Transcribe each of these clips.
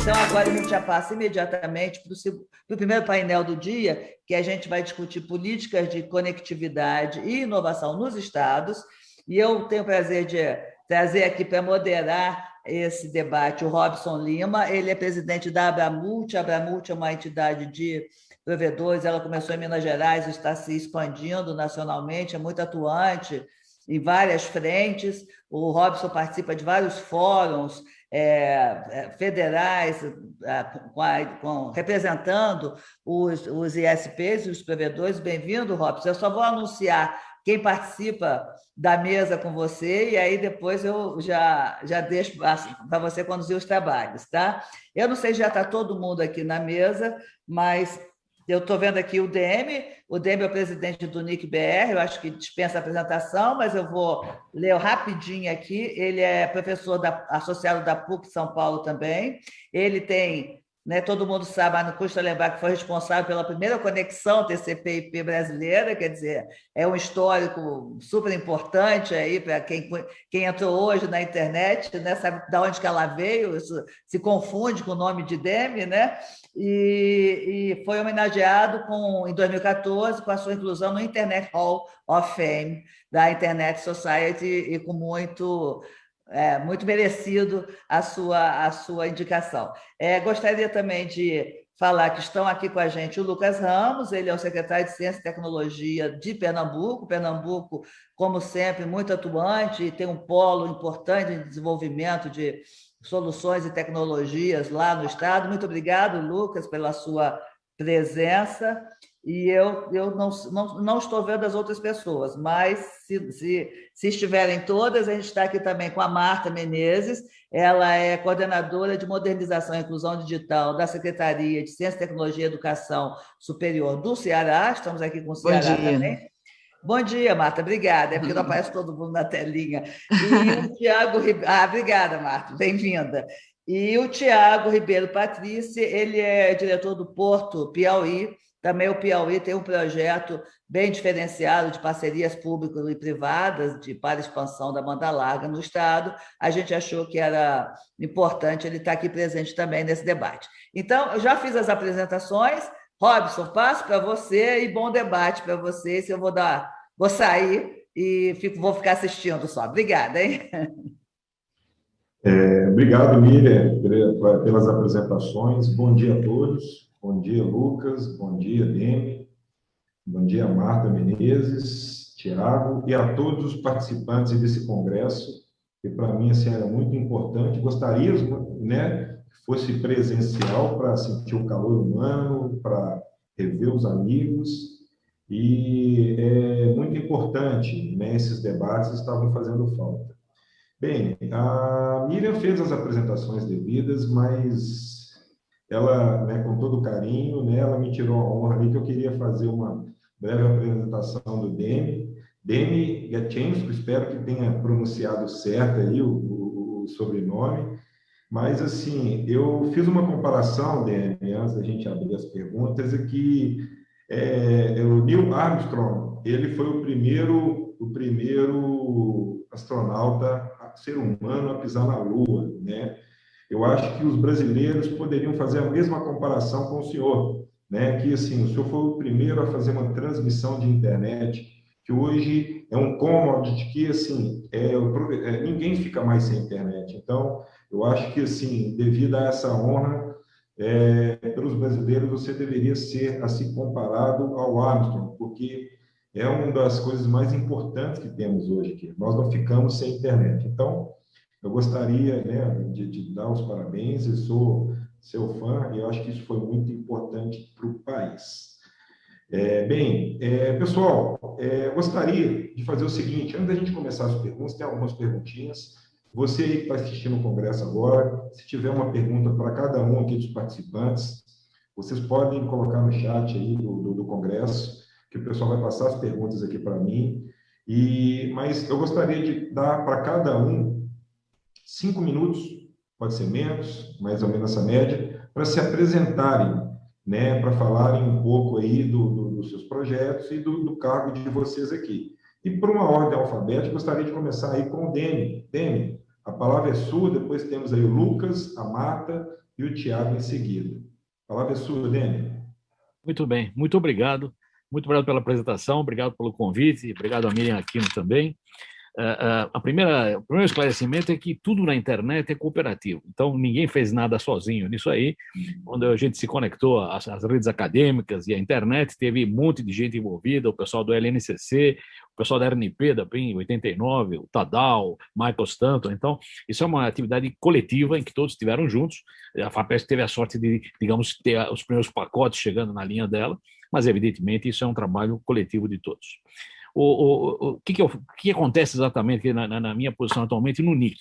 Então, agora a gente já passa imediatamente para o primeiro painel do dia, que a gente vai discutir políticas de conectividade e inovação nos estados. E eu tenho o prazer de trazer aqui para moderar esse debate o Robson Lima. Ele é presidente da Abramult. A Abramult é uma entidade de provedores, ela começou em Minas Gerais, está se expandindo nacionalmente, é muito atuante em várias frentes. O Robson participa de vários fóruns federais, representando os ISPs, os provedores. Bem-vindo, Robson. Eu só vou anunciar quem participa da mesa com você, e aí depois eu já deixo para você conduzir os trabalhos, tá? Eu não sei se já está todo mundo aqui na mesa, mas eu estou vendo aqui o DM é o presidente do NIC-BR, eu acho que dispensa a apresentação, mas eu vou ler rapidinho aqui. Ele é professor associado da PUC São Paulo também. Ele tem, né, todo mundo sabe, mas não custa lembrar que foi responsável pela primeira conexão TCP/IP brasileira, quer dizer, é um histórico super importante aí para quem entrou hoje na internet, né, sabe de onde que ela veio, isso se confunde com o nome de DEME, né? E foi homenageado em 2014 com a sua inclusão no Internet Hall of Fame da Internet Society, e com muito merecido a sua indicação. Gostaria também de falar que estão aqui com a gente o Lucas Ramos. Ele é o secretário de Ciência e Tecnologia de Pernambuco. Pernambuco, como sempre, muito atuante, e tem um polo importante de desenvolvimento de soluções e tecnologias lá no estado. Muito obrigado, Lucas, pela sua presença. E eu não estou vendo as outras pessoas, mas se estiverem todas, a gente está aqui também com a Marta Menezes. Ela é coordenadora de modernização e inclusão digital da Secretaria de Ciência, Tecnologia e Educação Superior do Ceará. Estamos aqui com o Ceará também. Bom dia, Marta, obrigada. É porque não aparece todo mundo na telinha. E o Tiago Ribeiro... obrigada, Marta, bem-vinda. E o Tiago Ribeiro Patrícia, ele é diretor do Porto Piauí. Também o Piauí tem um projeto bem diferenciado de parcerias públicas e privadas para a expansão da banda larga no estado. A gente achou que era importante ele estar aqui presente também nesse debate. Então, eu já fiz as apresentações. Robson, passo para você e bom debate para vocês. Eu vou sair e vou ficar assistindo só. Obrigada, hein? Obrigado, Miriam, pelas apresentações. Bom dia a todos. Bom dia, Lucas. Bom dia, Demi. Bom dia, Marta Menezes, Tiago, e a todos os participantes desse congresso, que para mim assim, era muito importante. Gostaria, né, que fosse presencial para sentir o calor humano, para rever os amigos, e é muito importante, né, esses debates estavam fazendo falta. Bem, a Miriam fez as apresentações devidas, mas ela, né, com todo carinho, né, ela me tirou a honra ali que eu queria fazer uma breve apresentação do Demi Gatchensko, espero que tenha pronunciado certo aí o sobrenome, mas, assim, eu fiz uma comparação, Demi, antes da gente abrir as perguntas, é que o Neil Armstrong, ele foi o primeiro astronauta, ser humano a pisar na Lua, né? Eu acho que os brasileiros poderiam fazer a mesma comparação com o senhor, né? Que, assim, o senhor foi o primeiro a fazer uma transmissão de internet, que hoje é um commodity que, assim, ninguém fica mais sem internet. Então, eu acho que, assim, devido a essa honra, pelos brasileiros, você deveria ser, assim, comparado ao Armstrong, porque é uma das coisas mais importantes que temos hoje aqui. Nós não ficamos sem internet. Então, eu gostaria, né, de dar os parabéns, eu sou seu fã e eu acho que isso foi muito importante para o país. Pessoal, eu gostaria de fazer o seguinte, antes da gente começar as perguntas, tem algumas perguntinhas. Você aí que está assistindo o congresso agora, se tiver uma pergunta para cada um aqui dos participantes, vocês podem colocar no chat aí do congresso, que o pessoal vai passar as perguntas aqui para mim. Mas eu gostaria de dar para cada um 5 minutos, pode ser menos, mais ou menos essa média, para se apresentarem, né, para falarem um pouco aí dos seus projetos e do cargo de vocês aqui. E por uma ordem alfabética, gostaria de começar aí com o Demi. Demi, a palavra é sua, depois temos aí o Lucas, a Marta e o Tiago em seguida. A palavra é sua, Dene. Muito bem, muito obrigado. Muito obrigado pela apresentação, obrigado pelo convite, obrigado a Miriam Aquino também. O primeiro esclarecimento é que tudo na internet é cooperativo, então ninguém fez nada sozinho nisso aí. Quando a gente se conectou às redes acadêmicas e à internet, teve um monte de gente envolvida, o pessoal do LNCC, o pessoal da RNP, da PEN 89, o Tadal, Michael Stanton. Então, isso é uma atividade coletiva em que todos estiveram juntos. A FAPESP teve a sorte de, digamos, ter os primeiros pacotes chegando na linha dela, mas, evidentemente, isso é um trabalho coletivo de todos. O que acontece exatamente na minha posição atualmente no NIC?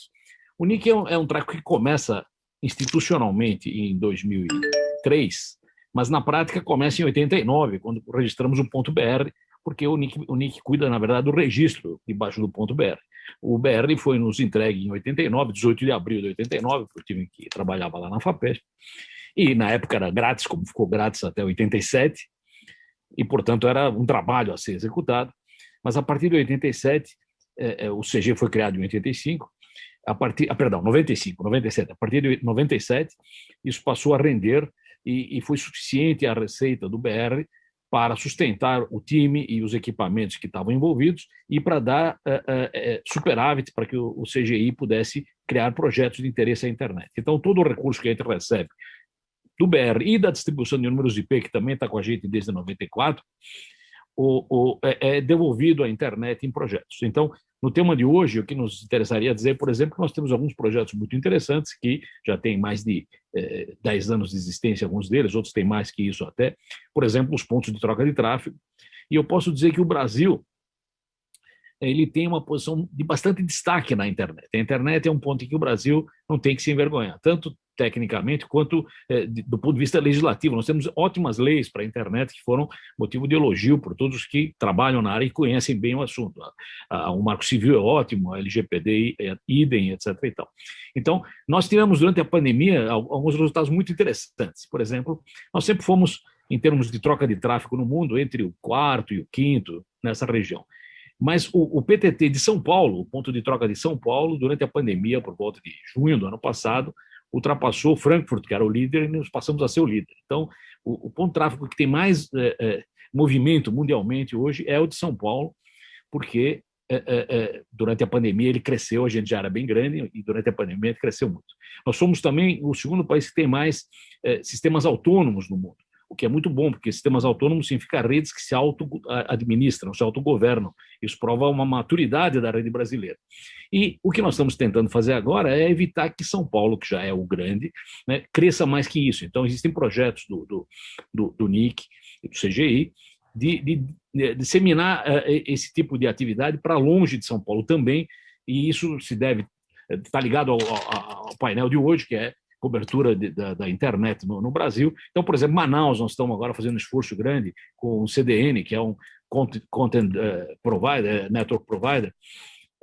O NIC é um trabalho que começa institucionalmente em 2003, mas na prática começa em 89, quando registramos o .br, porque o NIC cuida, na verdade, do registro debaixo do .br. O BR foi nos entregue em 89, 18 de abril de 89, para o time que trabalhava lá na FAPESP, e na época era grátis, como ficou grátis até 87, e, portanto, era um trabalho a ser executado. Mas a partir de 87, o CG foi criado em 85, 95, 97. A partir de 97, isso passou a render e foi suficiente a receita do BR para sustentar o time e os equipamentos que estavam envolvidos e para dar superávit para que o CGI pudesse criar projetos de interesse à internet. Então, todo o recurso que a gente recebe do BR e da distribuição de números IP, que também está com a gente desde 94, é devolvido à internet em projetos. Então, no tema de hoje, o que nos interessaria dizer, por exemplo, que nós temos alguns projetos muito interessantes que já têm mais de 10 anos de existência, alguns deles, outros têm mais que isso até. Por exemplo, os pontos de troca de tráfego. E eu posso dizer que o Brasil ele tem uma posição de bastante destaque na internet. A internet é um ponto em que o Brasil não tem que se envergonhar, tanto tecnicamente quanto do ponto de vista legislativo. Nós temos ótimas leis para a internet que foram motivo de elogio por todos que trabalham na área e conhecem bem o assunto. O Marco Civil é ótimo, a LGPD, idem, etc. E tal. Então, nós tivemos durante a pandemia alguns resultados muito interessantes. Por exemplo, nós sempre fomos, em termos de troca de tráfego no mundo, entre o quarto e o quinto nessa região. Mas o PTT de São Paulo, o ponto de troca de São Paulo, durante a pandemia, por volta de junho do ano passado, ultrapassou Frankfurt, que era o líder, e nós passamos a ser o líder. Então, o ponto de tráfego que tem mais movimento mundialmente hoje é o de São Paulo, porque durante a pandemia ele cresceu, a gente já era bem grande, e durante a pandemia ele cresceu muito. Nós somos também o segundo país que tem mais sistemas autônomos no mundo, o que é muito bom, porque sistemas autônomos significa redes que se auto-administram, se autogovernam. Isso prova uma maturidade da rede brasileira. E o que nós estamos tentando fazer agora é evitar que São Paulo, que já é o grande, né, cresça mais que isso. Então, existem projetos do NIC e do CGI de disseminar esse tipo de atividade para longe de São Paulo também, e isso se deve estar ligado ao painel de hoje, que é cobertura da internet no Brasil. Então, por exemplo, Manaus, nós estamos agora fazendo um esforço grande com o CDN, que é um Content Provider, Network Provider.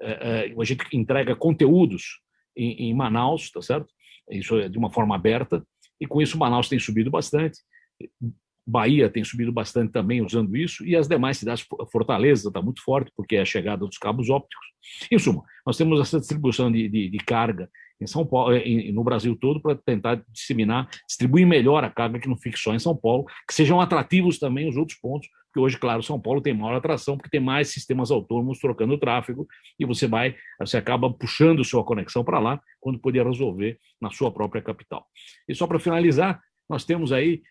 A gente entrega conteúdos em Manaus, tá certo? Isso é de uma forma aberta, e com isso Manaus tem subido bastante. Bahia tem subido bastante também usando isso, e as demais cidades, Fortaleza está muito forte, porque é a chegada dos cabos ópticos. Em suma, nós temos essa distribuição de carga em São Paulo, no Brasil todo, para tentar distribuir melhor a carga, que não fique só em São Paulo, que sejam atrativos também os outros pontos, porque hoje, claro, São Paulo tem maior atração, porque tem mais sistemas autônomos trocando tráfego, e você acaba puxando sua conexão para lá, quando poderia resolver na sua própria capital. E só para finalizar, nós temos aí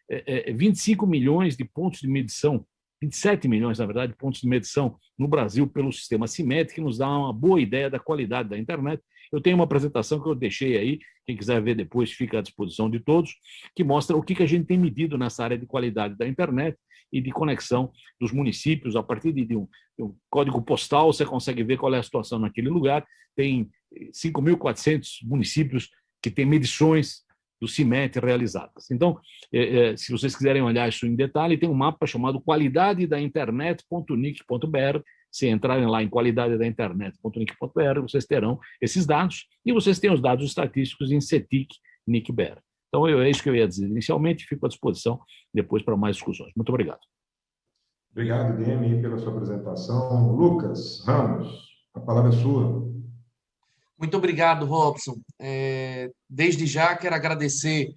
25 milhões de pontos de medição, 27 milhões, na verdade, de pontos de medição no Brasil pelo sistema CIMET, que nos dá uma boa ideia da qualidade da internet. Eu tenho uma apresentação que eu deixei aí, quem quiser ver depois fica à disposição de todos, que mostra o que a gente tem medido nessa área de qualidade da internet e de conexão dos municípios. A partir de um código postal, você consegue ver qual é a situação naquele lugar. Tem 5.400 municípios que têm medições do CIMET realizadas. Então, se vocês quiserem olhar isso em detalhe, tem um mapa chamado qualidadedainternet.nic.br. Se entrarem lá em qualidadedainternet.nic.br, vocês terão esses dados, e vocês têm os dados estatísticos em CETIC NIC-BR. Então, é isso que eu ia dizer inicialmente, fico à disposição depois para mais discussões. Muito obrigado. Obrigado, Demi, pela sua apresentação. Lucas Ramos, a palavra é sua. Muito obrigado, Robson. Desde já quero agradecer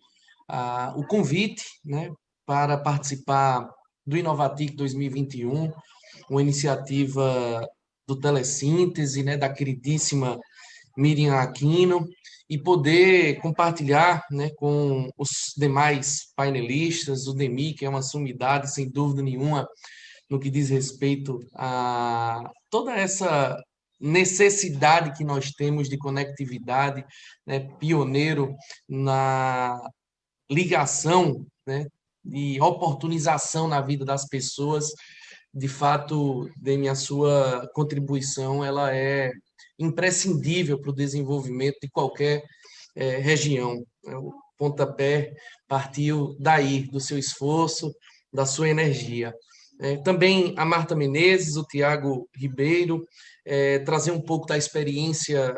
o convite, né, para participar do Inovatic 2021, uma iniciativa do Telesíntese, né, da queridíssima Miriam Aquino, e poder compartilhar, né, com os demais painelistas, o DEMI, que é uma sumidade, sem dúvida nenhuma, no que diz respeito a toda essa necessidade que nós temos de conectividade, né, pioneiro na ligação, né, e oportunização na vida das pessoas. De fato, Demi, a sua contribuição ela é imprescindível para o desenvolvimento de qualquer região. O pontapé partiu daí, do seu esforço, da sua energia. Também a Marta Menezes, o Tiago Ribeiro, trazer um pouco da experiência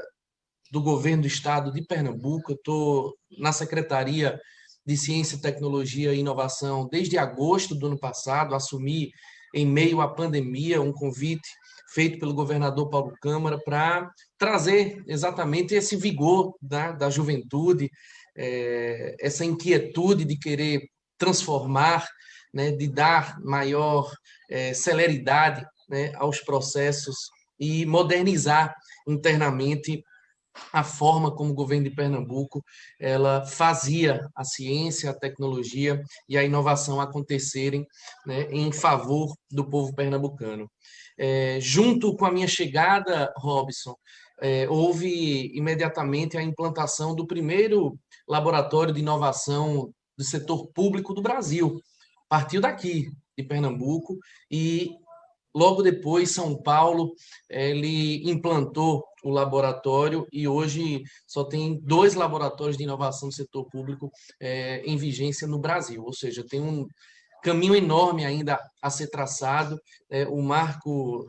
do governo do estado de Pernambuco. Eu estou na Secretaria de Ciência, Tecnologia e Inovação desde agosto do ano passado, assumi em meio à pandemia um convite feito pelo governador Paulo Câmara para trazer exatamente esse vigor da juventude, essa inquietude de querer transformar, né, de dar maior celeridade, né, aos processos e modernizar internamente a forma como o governo de Pernambuco ela fazia a ciência, a tecnologia e a inovação acontecerem, né, em favor do povo pernambucano. Junto com a minha chegada, Robson, houve imediatamente a implantação do primeiro laboratório de inovação do setor público do Brasil. Partiu daqui, de Pernambuco, e logo depois, São Paulo, ele implantou o laboratório e hoje só tem 2 laboratórios de inovação do setor público em vigência no Brasil. Ou seja, tem um caminho enorme ainda a ser traçado. O marco,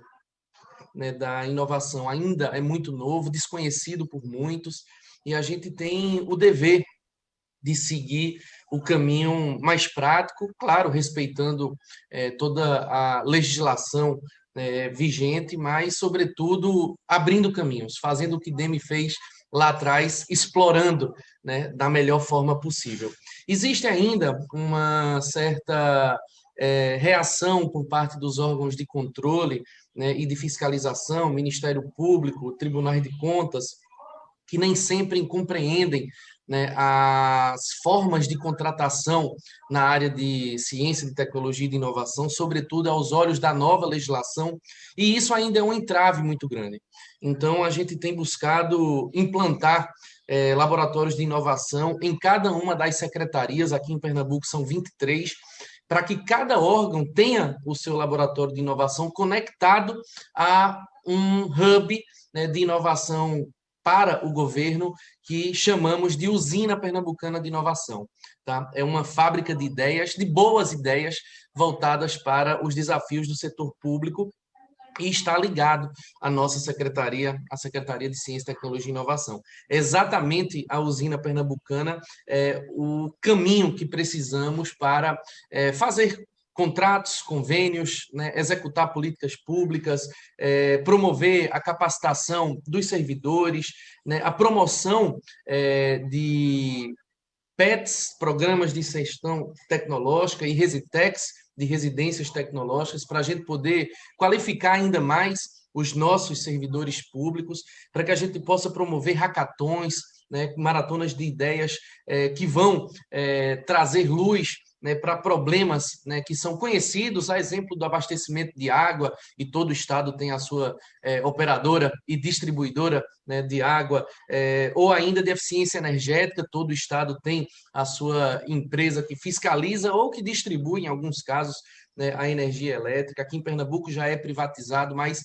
né, da inovação ainda é muito novo, desconhecido por muitos, e a gente tem o dever de seguir o caminho mais prático, claro, respeitando toda a legislação vigente, mas, sobretudo, abrindo caminhos, fazendo o que Demi fez lá atrás, explorando, né, da melhor forma possível. Existe ainda uma certa reação por parte dos órgãos de controle, né, e de fiscalização, Ministério Público, Tribunais de Contas, que nem sempre compreendem, né, as formas de contratação na área de ciência, de tecnologia e de inovação, sobretudo aos olhos da nova legislação, e isso ainda é um entrave muito grande. Então, a gente tem buscado implantar laboratórios de inovação em cada uma das secretarias, aqui em Pernambuco são 23, para que cada órgão tenha o seu laboratório de inovação conectado a um hub, né, de inovação para o governo, que chamamos de Usina Pernambucana de Inovação. Tá? É uma fábrica de ideias, de boas ideias, voltadas para os desafios do setor público, e está ligado à nossa secretaria, a Secretaria de Ciência, Tecnologia e Inovação. Exatamente a Usina Pernambucana é o caminho que precisamos para fazer contratos, convênios, né, executar políticas públicas, promover a capacitação dos servidores, né, a promoção de PETs, Programas de Extensão Tecnológica, e Resitex, de residências tecnológicas, para a gente poder qualificar ainda mais os nossos servidores públicos, para que a gente possa promover hackathons, né, maratonas de ideias que vão trazer luz, né, para problemas, né, que são conhecidos, a exemplo do abastecimento de água, e todo o estado tem a sua operadora e distribuidora, né, de água, ou ainda de eficiência energética, todo o estado tem a sua empresa que fiscaliza ou que distribui, em alguns casos, né, a energia elétrica. Aqui em Pernambuco já é privatizado, mas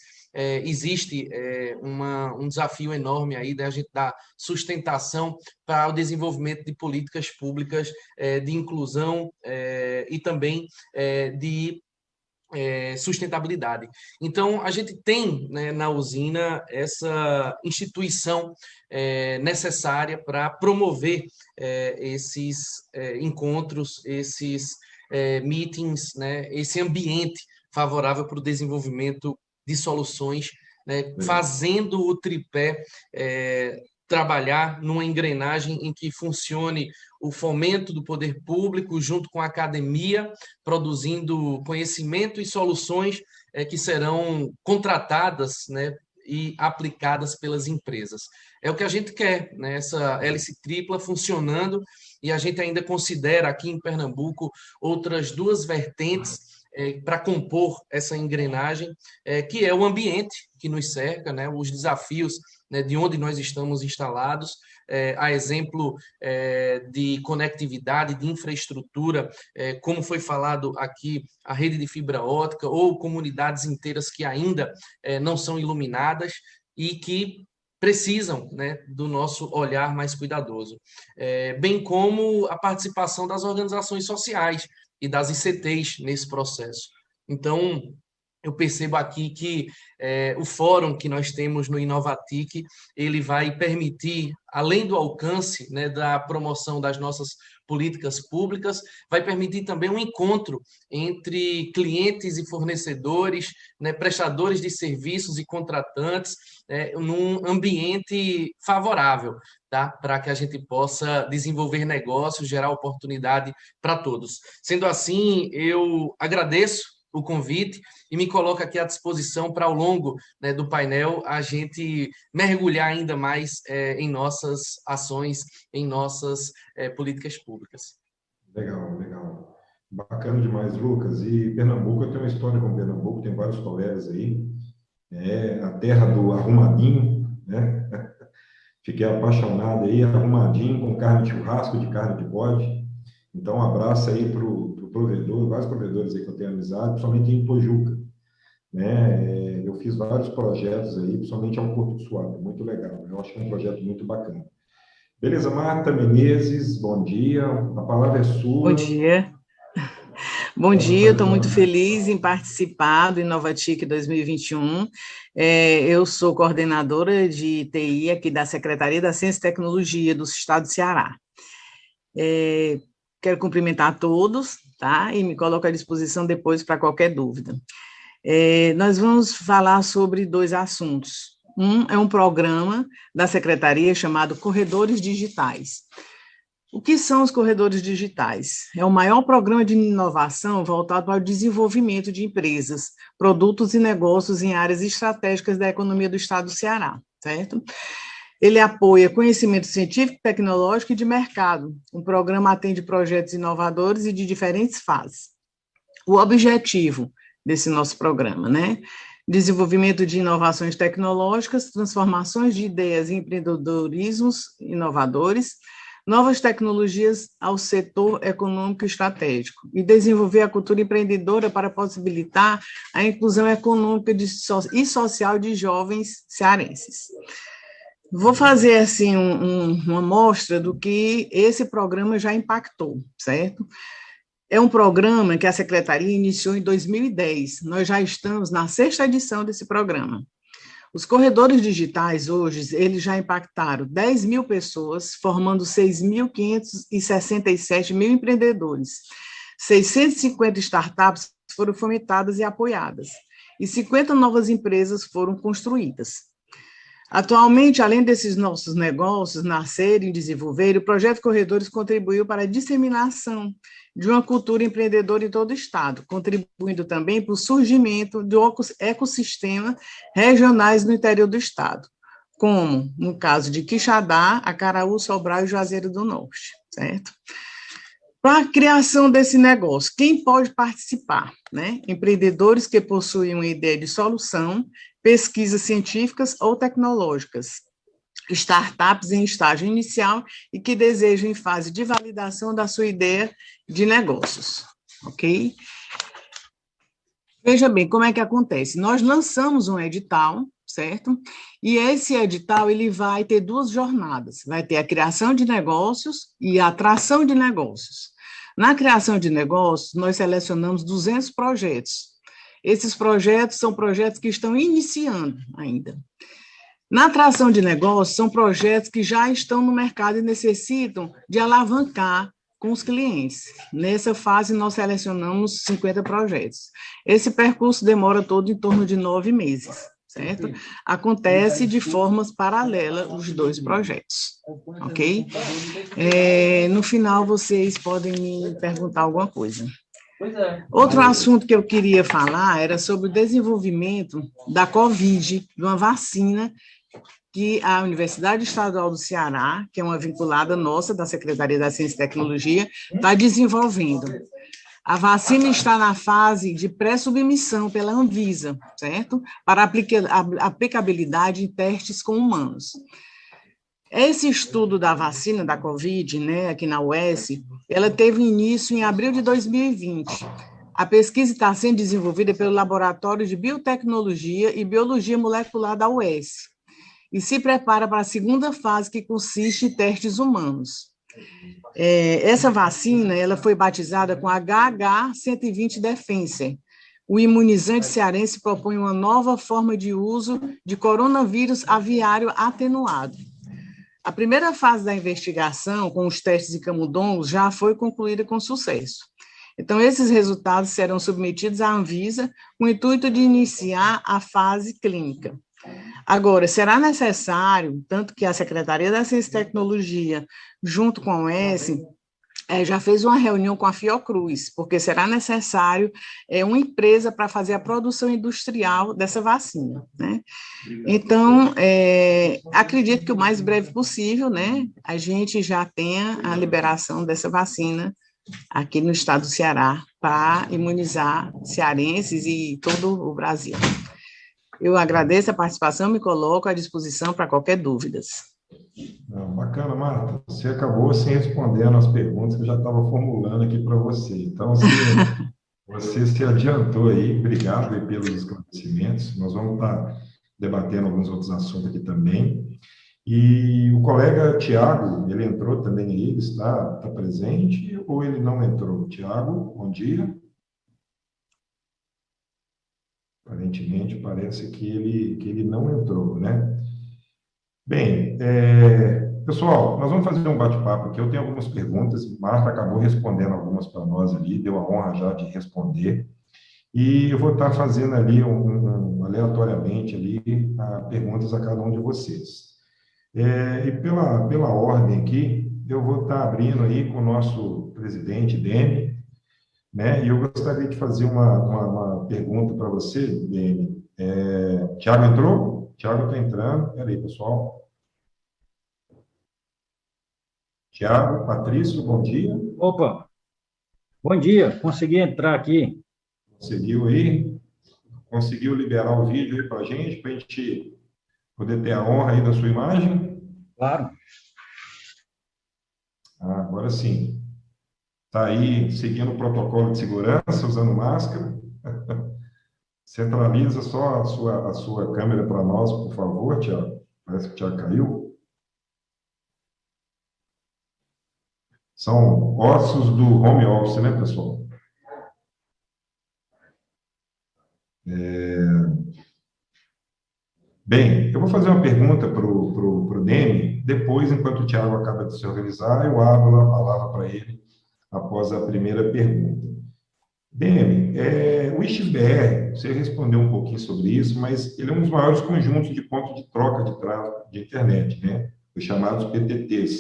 existe um desafio enorme aí da gente dar sustentação para o desenvolvimento de políticas públicas de inclusão e também de sustentabilidade. Então, a gente tem, né, na usina essa instituição necessária para promover esses encontros, esses meetings, né, esse ambiente favorável para o desenvolvimento de soluções, né, fazendo o tripé trabalhar numa engrenagem em que funcione o fomento do poder público junto com a academia, produzindo conhecimento e soluções que serão contratadas, né, e aplicadas pelas empresas. É o que a gente quer, né, essa hélice tripla funcionando, e a gente ainda considera aqui em Pernambuco outras duas vertentes para compor essa engrenagem, que é o ambiente que nos cerca, né, os desafios, né, de onde nós estamos instalados, a exemplo de conectividade, de infraestrutura, como foi falado aqui, a rede de fibra ótica, ou comunidades inteiras que ainda não são iluminadas e que precisam, né, do nosso olhar mais cuidadoso, bem como a participação das organizações sociais e das ICTs nesse processo. Então, eu percebo aqui que o fórum que nós temos no Inovatic, ele vai permitir, além do alcance, né, da promoção das nossas políticas públicas, vai permitir também um encontro entre clientes e fornecedores, né, prestadores de serviços e contratantes, num ambiente favorável, tá? Para que a gente possa desenvolver negócios, gerar oportunidade para todos. Sendo assim, eu agradeço o convite e me coloco aqui à disposição para, ao longo, né, do painel, a gente mergulhar ainda mais em nossas ações, em nossas políticas públicas. Legal, legal. Bacana demais, Lucas. E Pernambuco, eu tenho uma história com Pernambuco, tem vários colegas aí. É a terra do arrumadinho, né? Fiquei apaixonado aí, arrumadinho, com carne de churrasco, de carne de bode. Então, um abraço aí para o provedor, vários provedores aí que eu tenho amizade, principalmente em Pojuca, né? Eu fiz vários projetos aí, principalmente ao Porto do Suape, muito legal. Eu acho que é um projeto muito bacana. Beleza, Marta Menezes, bom dia. A palavra é sua. Bom dia. Bom dia, estou muito feliz em participar do Inovatic 2021. Eu sou coordenadora de TI aqui da Secretaria da Ciência e Tecnologia do Estado do Ceará. Quero cumprimentar a todos, tá? E me coloco à disposição depois para qualquer dúvida. Nós vamos falar sobre dois assuntos. Um é um programa da Secretaria chamado Corredores Digitais. O que são os corredores digitais? É o maior programa de inovação voltado ao desenvolvimento de empresas, produtos e negócios em áreas estratégicas da economia do Estado do Ceará, certo? Ele apoia conhecimento científico, tecnológico e de mercado. O programa atende projetos inovadores e de diferentes fases. O objetivo desse nosso programa, né? Desenvolvimento de inovações tecnológicas, transformações de ideias e empreendedorismos inovadores, novas tecnologias ao setor econômico estratégico e desenvolver a cultura empreendedora para possibilitar a inclusão econômica e social de jovens cearenses. Vou fazer, assim, uma amostra do que esse programa já impactou, certo? É um programa que a Secretaria iniciou em 2010. Nós já estamos na 6ª edição desse programa. Os corredores digitais, hoje, eles já impactaram 10 mil pessoas, formando 6.567 mil empreendedores. 650 startups foram fomentadas e apoiadas, e 50 novas empresas foram construídas. Atualmente, além desses nossos negócios nascerem e desenvolverem, o Projeto Corredores contribuiu para a disseminação de uma cultura empreendedora em todo o Estado, contribuindo também para o surgimento de ecossistemas regionais no interior do Estado, como no caso de Quixadá, Acaraú, Sobral e Juazeiro do Norte, certo? Para a criação desse negócio, quem pode participar, né? Empreendedores que possuem uma ideia de solução, pesquisas científicas ou tecnológicas, startups em estágio inicial e que desejam em fase de validação da sua ideia de negócios, ok? Veja bem como é que acontece. Nós lançamos um edital, certo? E esse edital, ele vai ter duas jornadas. Vai ter a criação de negócios e a atração de negócios. Na criação de negócios, nós selecionamos 200 projetos. Esses projetos são projetos que estão iniciando ainda. Na atração de negócios, são projetos que já estão no mercado e necessitam de alavancar com os clientes. Nessa fase, nós selecionamos 50 projetos. Esse percurso demora todo em torno de 9 meses, certo? Acontece de formas paralelas os dois projetos, ok? No final, vocês podem me perguntar alguma coisa. Outro assunto que eu queria falar era sobre o desenvolvimento da Covid, de uma vacina que a Universidade Estadual do Ceará, que é uma vinculada nossa, da Secretaria da Ciência e Tecnologia, está desenvolvendo. A vacina está na fase de pré-submissão pela Anvisa, certo? Para aplicabilidade em testes com humanos. Esse estudo da vacina da Covid, né, aqui na UES, ela teve início em abril de 2020. A pesquisa está sendo desenvolvida pelo Laboratório de Biotecnologia e Biologia Molecular da UES e se prepara para a segunda fase, que consiste em testes humanos. Essa vacina ela foi batizada com HH120 Defense. O imunizante cearense propõe uma nova forma de uso de coronavírus aviário atenuado. A primeira fase da investigação, com os testes de camundongos, já foi concluída com sucesso. Então, esses resultados serão submetidos à Anvisa com o intuito de iniciar a fase clínica. Agora, será necessário, tanto que a Secretaria da Ciência e Tecnologia, junto com a UES, já fez uma reunião com a Fiocruz, porque será necessário uma empresa para fazer a produção industrial dessa vacina, né? Então, acredito que o mais breve possível, né, a gente já tenha a liberação dessa vacina aqui no estado do Ceará para imunizar cearenses e todo o Brasil. Eu agradeço a participação, me coloco à disposição para qualquer dúvida. Bacana, Marta. Você acabou respondendo as perguntas que eu já estava formulando aqui para você. Então, você se adiantou aí. Obrigado aí pelos esclarecimentos. Nós vamos estar debatendo alguns outros assuntos aqui também. E o colega Tiago, ele entrou também aí, ele está presente ou ele não entrou? Tiago, bom dia. Aparentemente, parece que ele não entrou, né? Bem, pessoal, nós vamos fazer um bate-papo aqui. Eu tenho algumas perguntas. Marta acabou respondendo algumas para nós ali, deu a honra já de responder. E eu vou estar fazendo ali, aleatoriamente, ali, perguntas a cada um de vocês. E pela ordem aqui, eu vou estar abrindo aí com o nosso presidente, Demi, né? E eu gostaria de fazer uma pergunta para você, Demi. Tiago entrou? Tiago está entrando. Espera aí, pessoal. Tiago, Patrício, bom dia. Opa, bom dia. Consegui entrar aqui. Conseguiu aí? Conseguiu liberar o vídeo aí para a gente poder ter a honra aí da sua imagem? Claro. Agora sim. Está aí seguindo o protocolo de segurança, usando máscara. Centraliza só a sua câmera para nós, por favor, Tiago. Parece que o Tiago caiu. São ossos do home office, né, pessoal? Bem, eu vou fazer uma pergunta para o Demi. Depois, enquanto o Tiago acaba de se organizar, eu abro a palavra para ele após a primeira pergunta. Demi, o IXBR, você respondeu um pouquinho sobre isso, mas ele é um dos maiores conjuntos de pontos de troca de tráfego de internet, né? Os chamados PTTs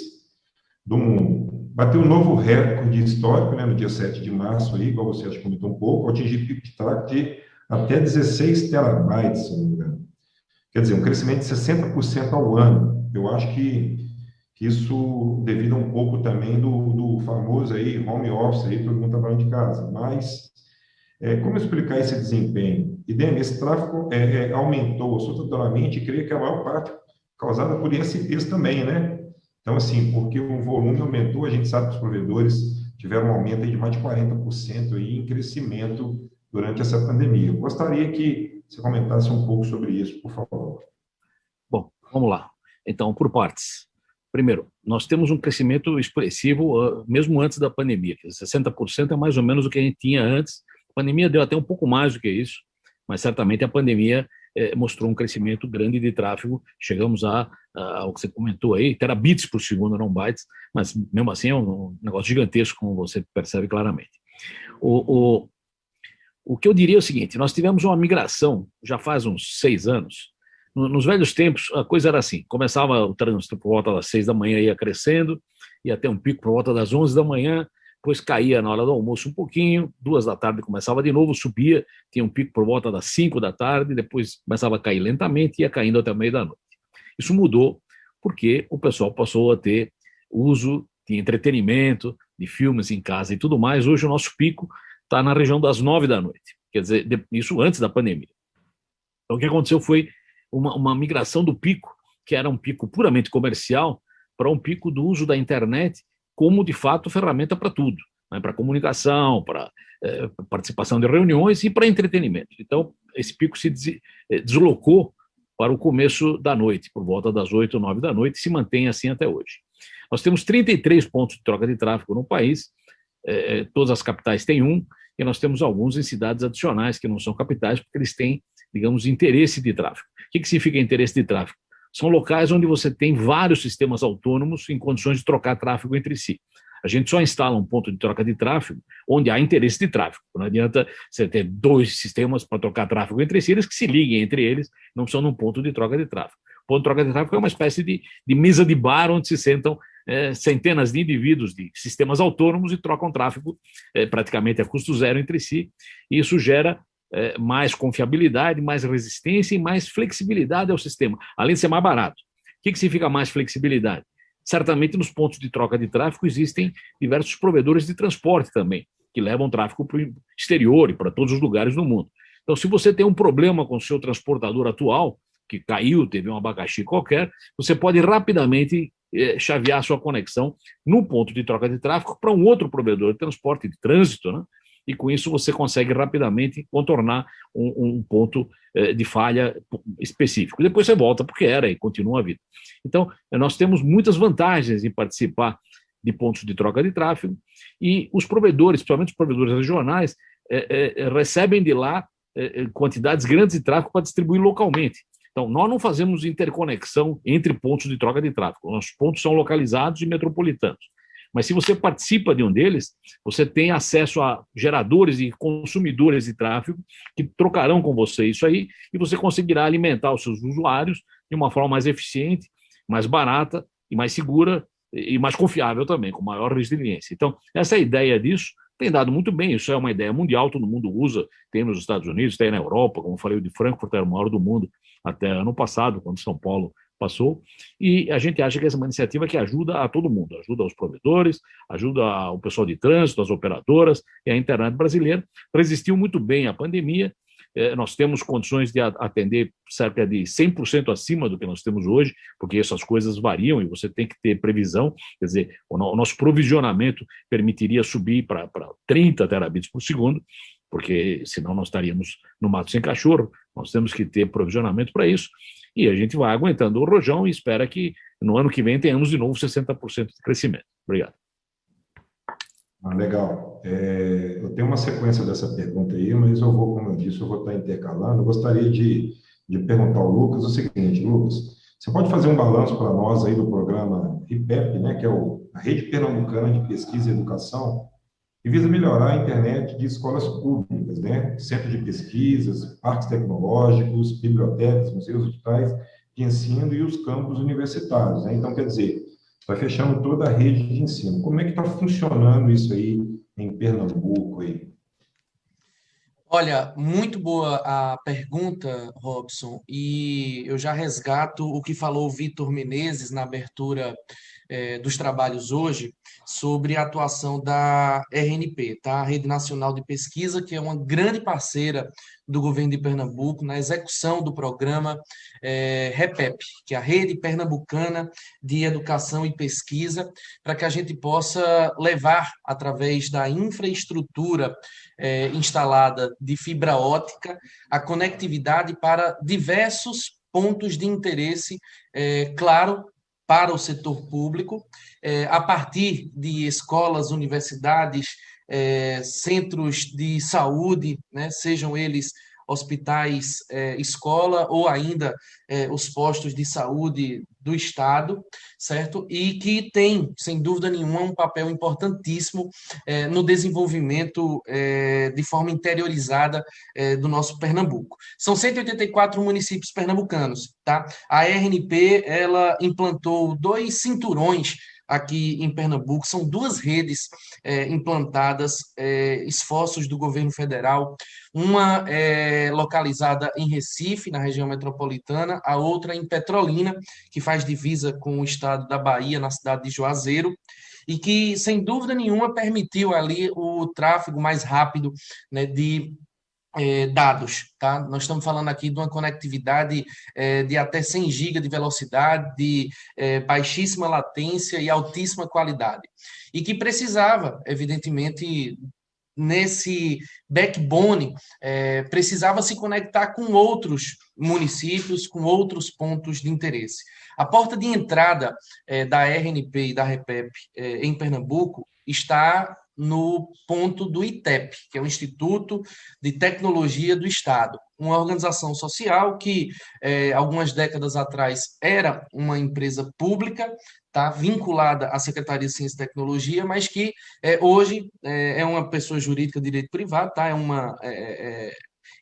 do mundo. Bateu um novo recorde histórico, né, no dia 7 de março, aí, igual você acho que comentou um pouco, atingiu pico de tráfego de até 16 terabytes, se não me engano. Quer dizer, um crescimento de 60% ao ano. Eu acho que isso devido a um pouco também do famoso aí home office, aí, todo mundo trabalhando de casa. Mas, como explicar esse desempenho? E, Demi, esse tráfego aumentou assustadoramente, e creio que a maior parte causada por ISPs também, né? Então, assim, porque o volume aumentou, a gente sabe que os provedores tiveram um aumento aí de mais de 40% aí em crescimento durante essa pandemia. Eu gostaria que você comentasse um pouco sobre isso, por favor. Bom, vamos lá. Então, por partes. Primeiro, nós temos um crescimento expressivo, mesmo antes da pandemia. 60% é mais ou menos o que a gente tinha antes. A pandemia deu até um pouco mais do que isso, mas certamente a pandemia mostrou um crescimento grande de tráfego. Chegamos ao que você comentou aí, terabits por segundo, não bytes, mas mesmo assim é um negócio gigantesco, como você percebe claramente. O O que eu diria é o seguinte: nós tivemos uma migração já faz uns 6 anos. Nos velhos tempos, a coisa era assim: começava o trânsito por volta das 6 da manhã, ia crescendo, ia ter um pico por volta das 11 da manhã, depois caía na hora do almoço um pouquinho, 2 da tarde começava de novo, subia, tinha um pico por volta das 5 da tarde, depois começava a cair lentamente e ia caindo até o meio da noite. Isso mudou porque o pessoal passou a ter uso de entretenimento, de filmes em casa e tudo mais. Hoje o nosso pico está na região das 9 da noite, quer dizer, isso antes da pandemia. Então o que aconteceu foi uma migração do pico, que era um pico puramente comercial, para um pico do uso da internet como, de fato, ferramenta para tudo, né? Para comunicação, para participação de reuniões e para entretenimento. Então, esse pico se deslocou para o começo da noite, por volta das 8 ou 9 da noite, e se mantém assim até hoje. Nós temos 33 pontos de troca de tráfego no país, todas as capitais têm um, e nós temos alguns em cidades adicionais que não são capitais, porque eles têm, digamos, interesse de tráfego. O que significa interesse de tráfego? São locais onde você tem vários sistemas autônomos em condições de trocar tráfego entre si. A gente só instala um ponto de troca de tráfego onde há interesse de tráfego. Não adianta você ter 2 sistemas para trocar tráfego entre si, eles que se liguem entre eles, não são num ponto de troca de tráfego. O ponto de troca de tráfego é uma espécie de mesa de bar onde se sentam centenas de indivíduos de sistemas autônomos e trocam tráfego praticamente a custo zero entre si. E isso gera mais confiabilidade, mais resistência e mais flexibilidade ao sistema, além de ser mais barato. O que significa mais flexibilidade? Certamente nos pontos de troca de tráfego existem diversos provedores de transporte também, que levam tráfego para o exterior e para todos os lugares do mundo. Então, se você tem um problema com o seu transportador atual, que caiu, teve um abacaxi qualquer, você pode rapidamente chavear sua conexão no ponto de troca de tráfego para um outro provedor de transporte, de trânsito, né? E com isso você consegue rapidamente contornar um ponto de falha específico. Depois você volta porque era e continua a vida. Então, nós temos muitas vantagens em participar de pontos de troca de tráfego e os provedores, principalmente os provedores regionais, recebem de lá quantidades grandes de tráfego para distribuir localmente. Então, nós não fazemos interconexão entre pontos de troca de tráfego. Nossos pontos são localizados e metropolitanos. Mas se você participa de um deles, você tem acesso a geradores e consumidores de tráfego que trocarão com você isso aí e você conseguirá alimentar os seus usuários de uma forma mais eficiente, mais barata e mais segura e mais confiável também, com maior resiliência. Então, essa ideia disso tem dado muito bem. Isso é uma ideia mundial, todo mundo usa, tem nos Estados Unidos, tem na Europa, como eu falei, o de Frankfurt era o maior do mundo até ano passado, quando São Paulo passou, e a gente acha que essa é uma iniciativa que ajuda a todo mundo, ajuda os provedores, ajuda o pessoal de trânsito, as operadoras e a internet brasileira. Resistiu muito bem à pandemia, nós temos condições de atender cerca de 100% acima do que nós temos hoje, porque essas coisas variam e você tem que ter previsão, quer dizer, o nosso provisionamento permitiria subir para 30 terabits por segundo, porque senão nós estaríamos no mato sem cachorro, nós temos que ter provisionamento para isso, e a gente vai aguentando o rojão e espera que no ano que vem tenhamos de novo 60% de crescimento. Obrigado. Legal. Eu tenho uma sequência dessa pergunta aí, mas eu vou, como eu disse, eu vou estar intercalando. Eu gostaria de perguntar ao Lucas o seguinte: Lucas, você pode fazer um balanço para nós aí do programa RIPEP, né, que é a Rede Pernambucana de Pesquisa e Educação, que visa melhorar a internet de escolas públicas, né? Centro de pesquisas, parques tecnológicos, bibliotecas, museus digitais de ensino e os campos universitários, né? Então, quer dizer, vai fechando toda a rede de ensino. Como é que está funcionando isso aí em Pernambuco aí? Olha, muito boa a pergunta, Robson, e eu já resgato o que falou o Vitor Menezes na abertura dos trabalhos hoje sobre a atuação da RNP, tá? A Rede Nacional de Pesquisa, que é uma grande parceira do governo de Pernambuco na execução do programa REPEP, que é a Rede Pernambucana de Educação e Pesquisa, para que a gente possa levar, através da infraestrutura instalada de fibra ótica, a conectividade para diversos pontos de interesse, claro, para o setor público, a partir de escolas, universidades, centros de saúde, né, sejam eles hospitais, escola ou ainda os postos de saúde do Estado, certo? E que tem, sem dúvida nenhuma, um papel importantíssimo no desenvolvimento de forma interiorizada do nosso Pernambuco. São 184 municípios pernambucanos, tá? A RNP, ela implantou 2 cinturões aqui em Pernambuco, são 2 redes implantadas, esforços do governo federal, uma localizada em Recife, na região metropolitana, a outra em Petrolina, que faz divisa com o estado da Bahia, na cidade de Juazeiro, e que, sem dúvida nenhuma, permitiu ali o tráfego mais rápido, né, de dados, tá? Nós estamos falando aqui de uma conectividade de até 100 GB de velocidade, de baixíssima latência e altíssima qualidade. E que precisava, evidentemente, nesse backbone, precisava se conectar com outros municípios, com outros pontos de interesse. A porta de entrada da RNP e da REPEP em Pernambuco está no ponto do ITEP, que é o Instituto de Tecnologia do Estado, uma organização social que, algumas décadas atrás, era uma empresa pública, tá, vinculada à Secretaria de Ciência e Tecnologia, mas que hoje é uma pessoa jurídica de direito privado, tá, é uma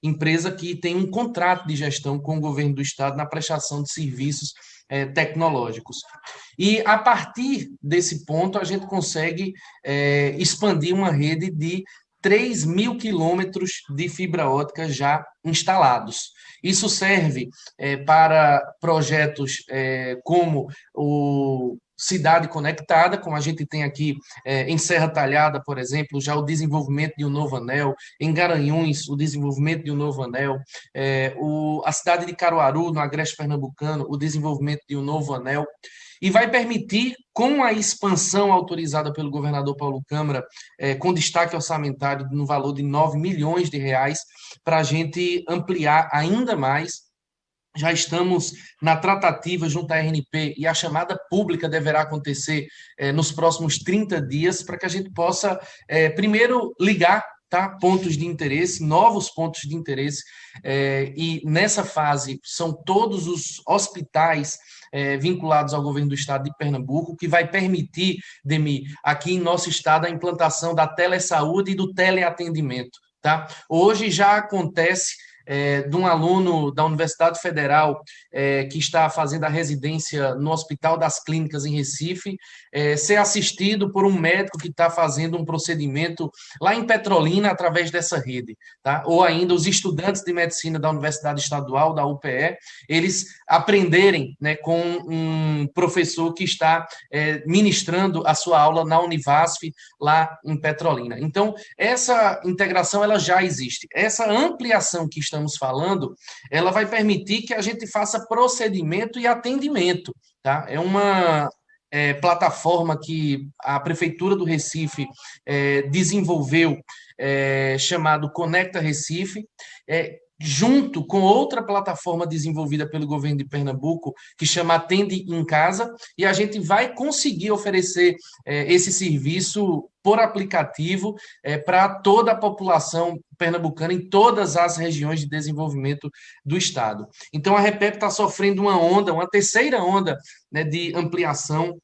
empresa que tem um contrato de gestão com o governo do Estado na prestação de serviços tecnológicos. E, a partir desse ponto, a gente consegue expandir uma rede de 3.000 quilômetros de fibra ótica já instalados. Isso serve para projetos como o Cidade Conectada, como a gente tem aqui em Serra Talhada, por exemplo, já o desenvolvimento de um novo anel, em Garanhuns, o desenvolvimento de um novo anel, a cidade de Caruaru, no Agreste Pernambucano, o desenvolvimento de um novo anel, e vai permitir, com a expansão autorizada pelo governador Paulo Câmara, com destaque orçamentário no valor de R$9 milhões, para a gente ampliar ainda mais. Já estamos na tratativa junto à RNP e a chamada pública deverá acontecer nos próximos 30 dias para que a gente possa, primeiro, ligar, tá, pontos de interesse, novos pontos de interesse, e nessa fase são todos os hospitais vinculados ao governo do estado de Pernambuco, que vai permitir, Demi, aqui em nosso estado, a implantação da telesaúde e do teleatendimento. Tá? Hoje já acontece de um aluno da Universidade Federal que está fazendo a residência no Hospital das Clínicas em Recife, ser assistido por um médico que está fazendo um procedimento lá em Petrolina através dessa rede, tá? Ou ainda os estudantes de medicina da Universidade Estadual, da UPE, eles aprenderem, né, com um professor que está ministrando a sua aula na Univasf, lá em Petrolina. Então, essa integração ela já existe. Essa ampliação que estamos falando, ela vai permitir que a gente faça procedimento e atendimento, tá? É uma plataforma que a Prefeitura do Recife desenvolveu, chamado Conecta Recife, junto com outra plataforma desenvolvida pelo governo de Pernambuco, que chama Atende em Casa, e a gente vai conseguir oferecer esse serviço por aplicativo para toda a população pernambucana em todas as regiões de desenvolvimento do estado. Então, a REPEP está sofrendo uma terceira onda, né, de ampliação.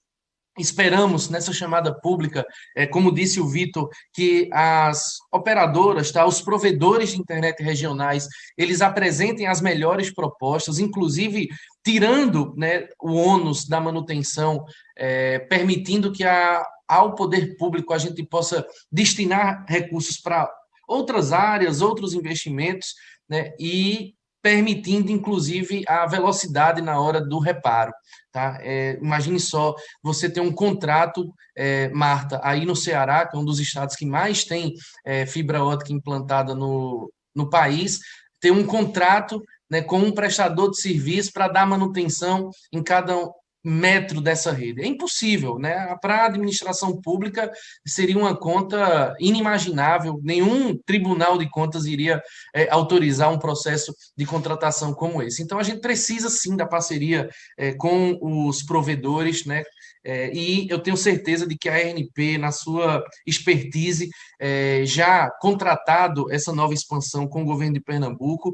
Esperamos, nessa chamada pública, como disse o Vitor, que as operadoras, tá, os provedores de internet regionais, eles apresentem as melhores propostas, inclusive tirando, né, o ônus da manutenção, permitindo que ao poder público a gente possa destinar recursos para outras áreas, outros investimentos, né, e permitindo, inclusive, a velocidade na hora do reparo. Tá? Imagine só, você ter um contrato, Marta, aí no Ceará, que é um dos estados que mais tem fibra ótica implantada no país, ter um contrato, né, com um prestador de serviço para dar manutenção em cada metro dessa rede. É impossível, né? Para a administração pública seria uma conta inimaginável, nenhum tribunal de contas iria autorizar um processo de contratação como esse. Então, a gente precisa, sim, da parceria com os provedores, né? E eu tenho certeza de que a RNP, na sua expertise, já contratado essa nova expansão com o governo de Pernambuco,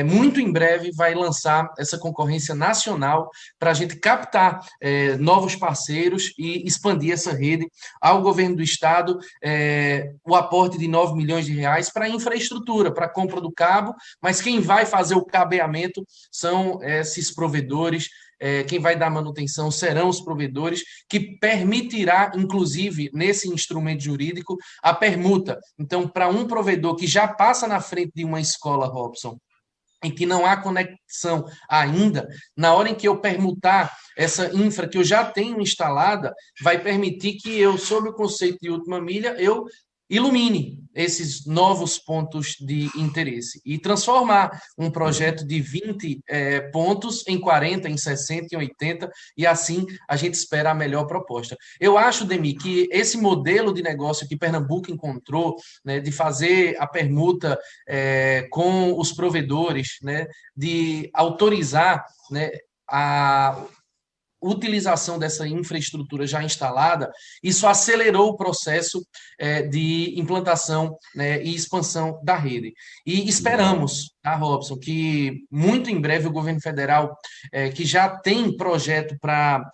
muito em breve vai lançar essa concorrência nacional para a gente captar novos parceiros e expandir essa rede ao governo do Estado, o aporte de 9 milhões de reais para infraestrutura, para a compra do cabo, mas quem vai fazer o cabeamento são esses provedores, quem vai dar manutenção serão os provedores, que permitirá, inclusive, nesse instrumento jurídico, a permuta. Então, para um provedor que já passa na frente de uma escola, Robson, em que não há conexão ainda, na hora em que eu permutar essa infra que eu já tenho instalada, vai permitir que eu, sob o conceito de última milha, eu ilumine esses novos pontos de interesse e transformar um projeto de 20 pontos em 40, em 60, em 80, e assim a gente espera a melhor proposta. Eu acho, Demi, que esse modelo de negócio que Pernambuco encontrou, né, de fazer a permuta com os provedores, né, de autorizar, né, a utilização dessa infraestrutura já instalada, isso acelerou o processo de implantação, né, e expansão da rede. E esperamos, tá, Robson, que muito em breve o governo federal, que já tem projeto para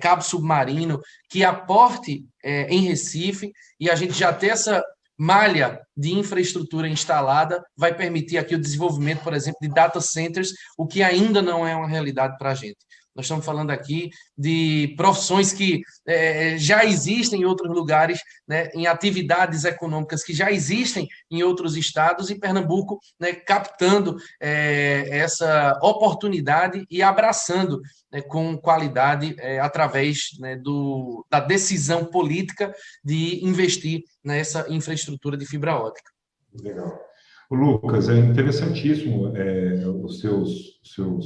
cabo submarino, que aporte em Recife, e a gente já ter essa malha de infraestrutura instalada, vai permitir aqui o desenvolvimento, por exemplo, de data centers, o que ainda não é uma realidade para a gente. Nós estamos falando aqui de profissões que já existem em outros lugares, né, em atividades econômicas que já existem em outros estados, e Pernambuco, né, captando essa oportunidade e abraçando, né, com qualidade através, né, da decisão política de investir nessa infraestrutura de fibra ótica. Legal. Lucas, é interessantíssimo os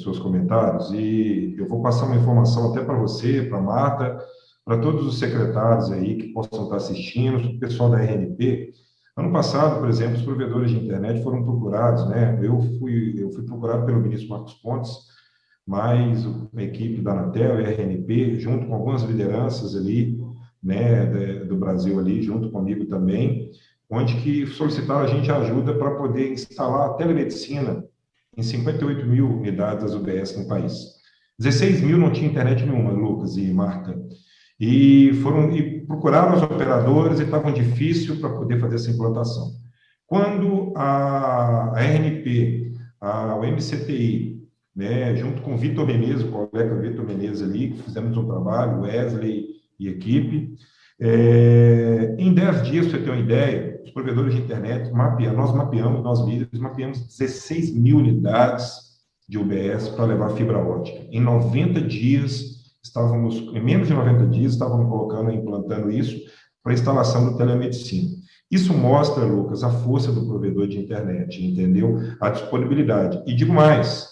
seus comentários, e eu vou passar uma informação até para você, para a Marta, para todos os secretários aí que possam estar assistindo, o pessoal da RNP. Ano passado, por exemplo, os provedores de internet foram procurados, né? Eu fui procurado pelo ministro Marcos Pontes, mais a equipe da Anatel e a RNP, junto com algumas lideranças ali, né, do Brasil ali, junto comigo também, onde que solicitaram a gente ajuda para poder instalar a telemedicina em 58 mil unidades das UBS no país. 16 mil não tinha internet nenhuma, Lucas e Marta. E procuraram os operadores e estavam difícil para poder fazer essa implantação. Quando a RNP, o MCTI, né, junto com o Vitor Menezes, o colega Vitor Menezes ali, que fizemos um trabalho, Wesley e equipe, em 10 dias, para você ter uma ideia, os provedores de internet, nós líderes, mapeamos 16 mil unidades de UBS para levar fibra ótica. Em 90 dias, em menos de 90 dias, estávamos implantando isso para a instalação da telemedicina. Isso mostra, Lucas, a força do provedor de internet, entendeu? A disponibilidade. E digo mais,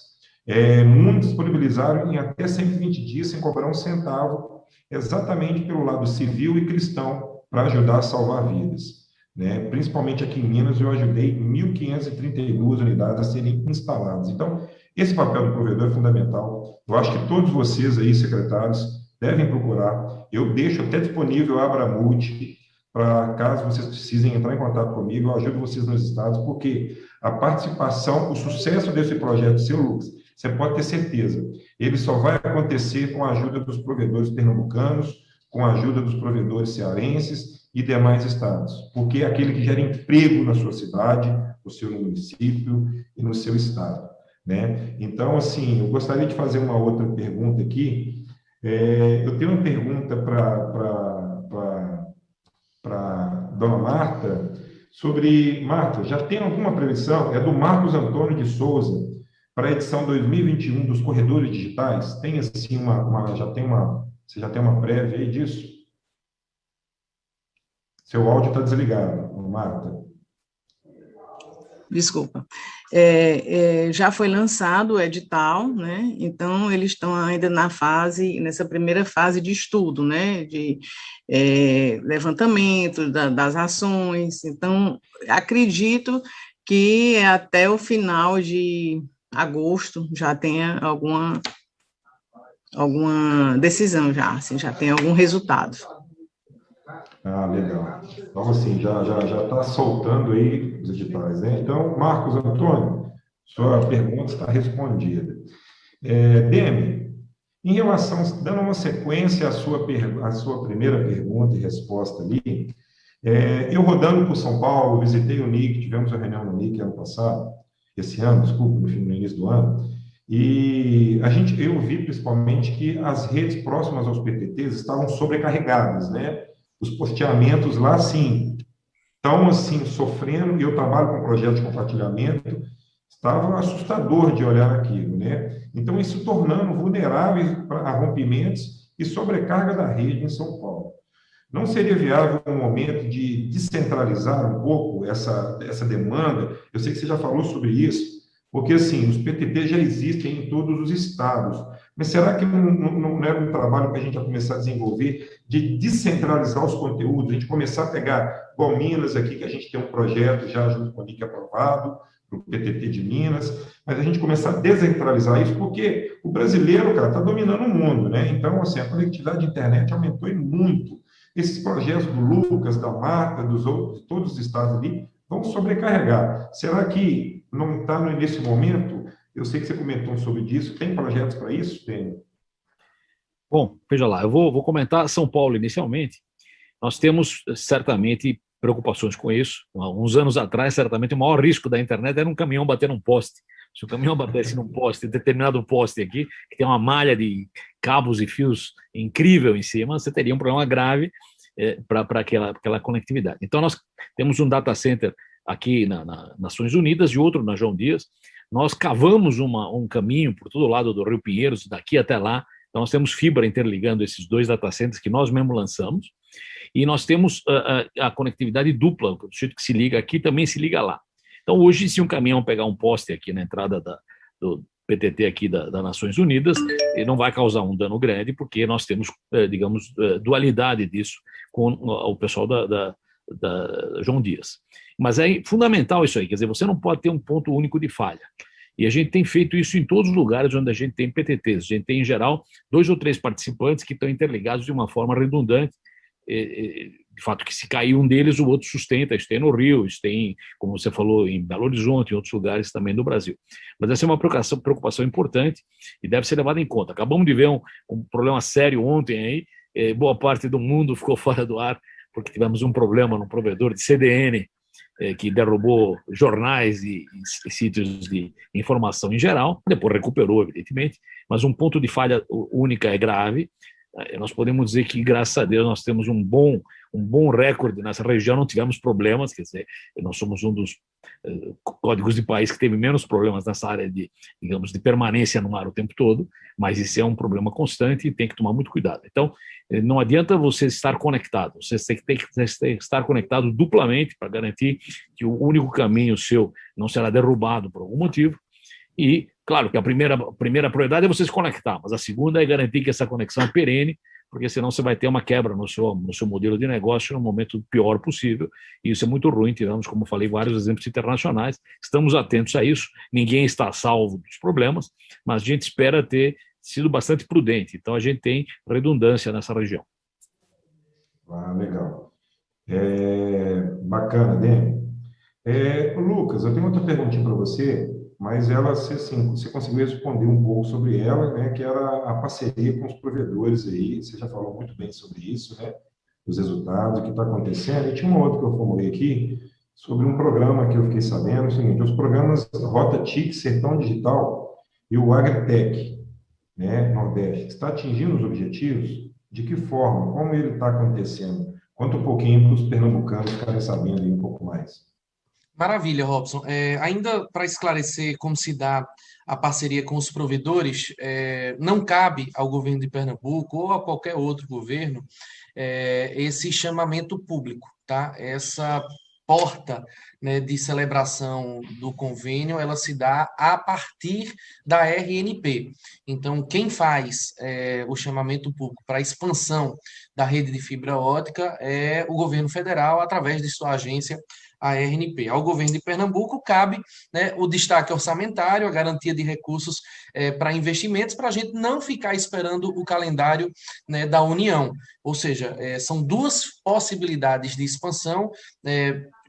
muitos disponibilizaram em até 120 dias sem cobrar um centavo, exatamente pelo lado civil e cristão, para ajudar a salvar vidas. Né? Principalmente aqui em Minas, eu ajudei 1.532 unidades a serem instaladas. Então, esse papel do provedor é fundamental. Eu acho que todos vocês aí, secretários, devem procurar. Eu deixo até disponível a Abramult, para caso vocês precisem entrar em contato comigo, eu ajudo vocês nos estados, porque a participação, o sucesso desse projeto seu, Lucas, você pode ter certeza, ele só vai acontecer com a ajuda dos provedores pernambucanos, com a ajuda dos provedores cearenses e demais estados, porque é aquele que gera emprego na sua cidade, no seu município e no seu estado, né? Então, assim, eu gostaria de fazer uma outra pergunta aqui. Eu tenho uma pergunta para dona Marta, Marta, já tem alguma previsão? É do Marcos Antônio de Souza, para a edição 2021 dos corredores digitais? Tem assim você já tem uma prévia aí disso? Seu áudio está desligado, Marta. Desculpa. Já foi lançado o edital, né? Então eles estão ainda nessa primeira fase de estudo, né? De levantamento das ações. Então, acredito que até o final de agosto já tenha alguma alguma decisão já, assim, já tem algum resultado. Ah, legal. Então, assim, já está soltando aí os editais, né? Então, Marcos Antônio, sua pergunta está respondida. Demi, em relação, dando uma sequência à sua primeira pergunta e resposta ali, eu rodando por São Paulo, visitei o NIC, tivemos uma reunião no NIC esse ano, desculpa, no início do ano, e eu vi principalmente que as redes próximas aos PTTs estavam sobrecarregadas, né? Os posteamentos lá, sim, estão assim, sofrendo, e eu trabalho com projetos de compartilhamento, estava assustador de olhar aquilo, né? Então, isso tornando vulneráveis a rompimentos e sobrecarga da rede em São Paulo. Não seria viável um momento de descentralizar um pouco essa demanda? Eu sei que você já falou sobre isso, porque, assim, os PTT já existem em todos os estados, mas será que não era um trabalho que a gente ia começar a desenvolver de descentralizar os conteúdos, a gente começar a pegar, igual Minas aqui, que a gente tem um projeto já junto com o NIC aprovado, para o PTT de Minas, mas a gente começar a descentralizar isso, porque o brasileiro, cara, está dominando o mundo, né? Então, assim, a conectividade de internet aumentou muito. Esses projetos do Lucas, da Marta, dos outros, todos os estados ali, vão sobrecarregar. Será que não está nesse momento? Eu sei que você comentou sobre isso. Tem projetos para isso? Tem. Bom, veja lá, eu vou comentar São Paulo inicialmente. Nós temos certamente preocupações com isso. Há uns anos atrás, certamente, o maior risco da internet era um caminhão bater num poste. Se o caminhão batesse num poste, determinado poste aqui, que tem uma malha de cabos e fios incrível em cima, você teria um problema grave para aquela conectividade. Então, nós temos um data center aqui nas Nações Unidas e outro na João Dias. Nós cavamos um caminho por todo lado do Rio Pinheiros, daqui até lá. Então, nós temos fibra interligando esses dois data centers que nós mesmos lançamos. E nós temos a conectividade dupla, o sujeito que se liga aqui também se liga lá. Então, hoje, se um caminhão pegar um poste aqui na entrada do PTT aqui das Nações Unidas, ele não vai causar um dano grande, porque nós temos, digamos, dualidade disso com o pessoal da João Dias. Mas é fundamental isso aí, quer dizer, você não pode ter um ponto único de falha. E a gente tem feito isso em todos os lugares onde a gente tem PTTs. A gente tem, em geral, 2 ou 3 participantes que estão interligados de uma forma redundante. De fato, que se cair um deles, o outro sustenta. Isso tem no Rio, isso tem, como você falou, em Belo Horizonte, em outros lugares também do Brasil. Mas essa é uma preocupação importante e deve ser levada em conta. Acabamos de ver um problema sério ontem aí, boa parte do mundo ficou fora do ar, porque tivemos um problema no provedor de CDN, que derrubou jornais e sítios de informação em geral, depois recuperou, evidentemente, mas um ponto de falha única é grave. Nós podemos dizer que, graças a Deus, nós temos um bom recorde nessa região, não tivemos problemas, quer dizer, nós somos um dos códigos de país que teve menos problemas nessa área digamos, de permanência no ar o tempo todo, mas isso é um problema constante e tem que tomar muito cuidado. Então, não adianta você estar conectado, você tem que estar conectado duplamente para garantir que o único caminho seu não será derrubado por algum motivo. E, claro, que a primeira prioridade é você se conectar, mas a segunda é garantir que essa conexão é perene, porque senão você vai ter uma quebra no seu modelo de negócio no momento pior possível, e isso é muito ruim. Tivemos, como falei, vários exemplos internacionais, estamos atentos a isso, ninguém está salvo dos problemas, mas a gente espera ter sido bastante prudente, então a gente tem redundância nessa região. Ah, legal. Bacana, Demi. Lucas, eu tenho outra perguntinha para você, mas você conseguiu responder um pouco sobre ela, né, que era a parceria com os provedores aí. Você já falou muito bem sobre isso, né, os resultados, o que está acontecendo. E tinha uma outra que eu formulei aqui, sobre um programa que eu fiquei sabendo, o seguinte: os programas Rota TIC, Sertão Digital e o Agritech, né, Nordeste, está atingindo os objetivos? De que forma? Como ele está acontecendo? Conta um pouquinho para os pernambucanos ficarem sabendo aí um pouco mais. Maravilha, Robson. Ainda para esclarecer como se dá a parceria com os provedores, não cabe ao governo de Pernambuco ou a qualquer outro governo esse chamamento público, tá? Essa porta, né, de celebração do convênio, ela se dá a partir da RNP. Então, quem faz o chamamento público para a expansão da rede de fibra ótica é o governo federal, através de sua agência, a RNP. Ao governo de Pernambuco cabe, né, o destaque orçamentário, a garantia de recursos para investimentos, para a gente não ficar esperando o calendário, né, da União. Ou seja, são duas possibilidades de expansão.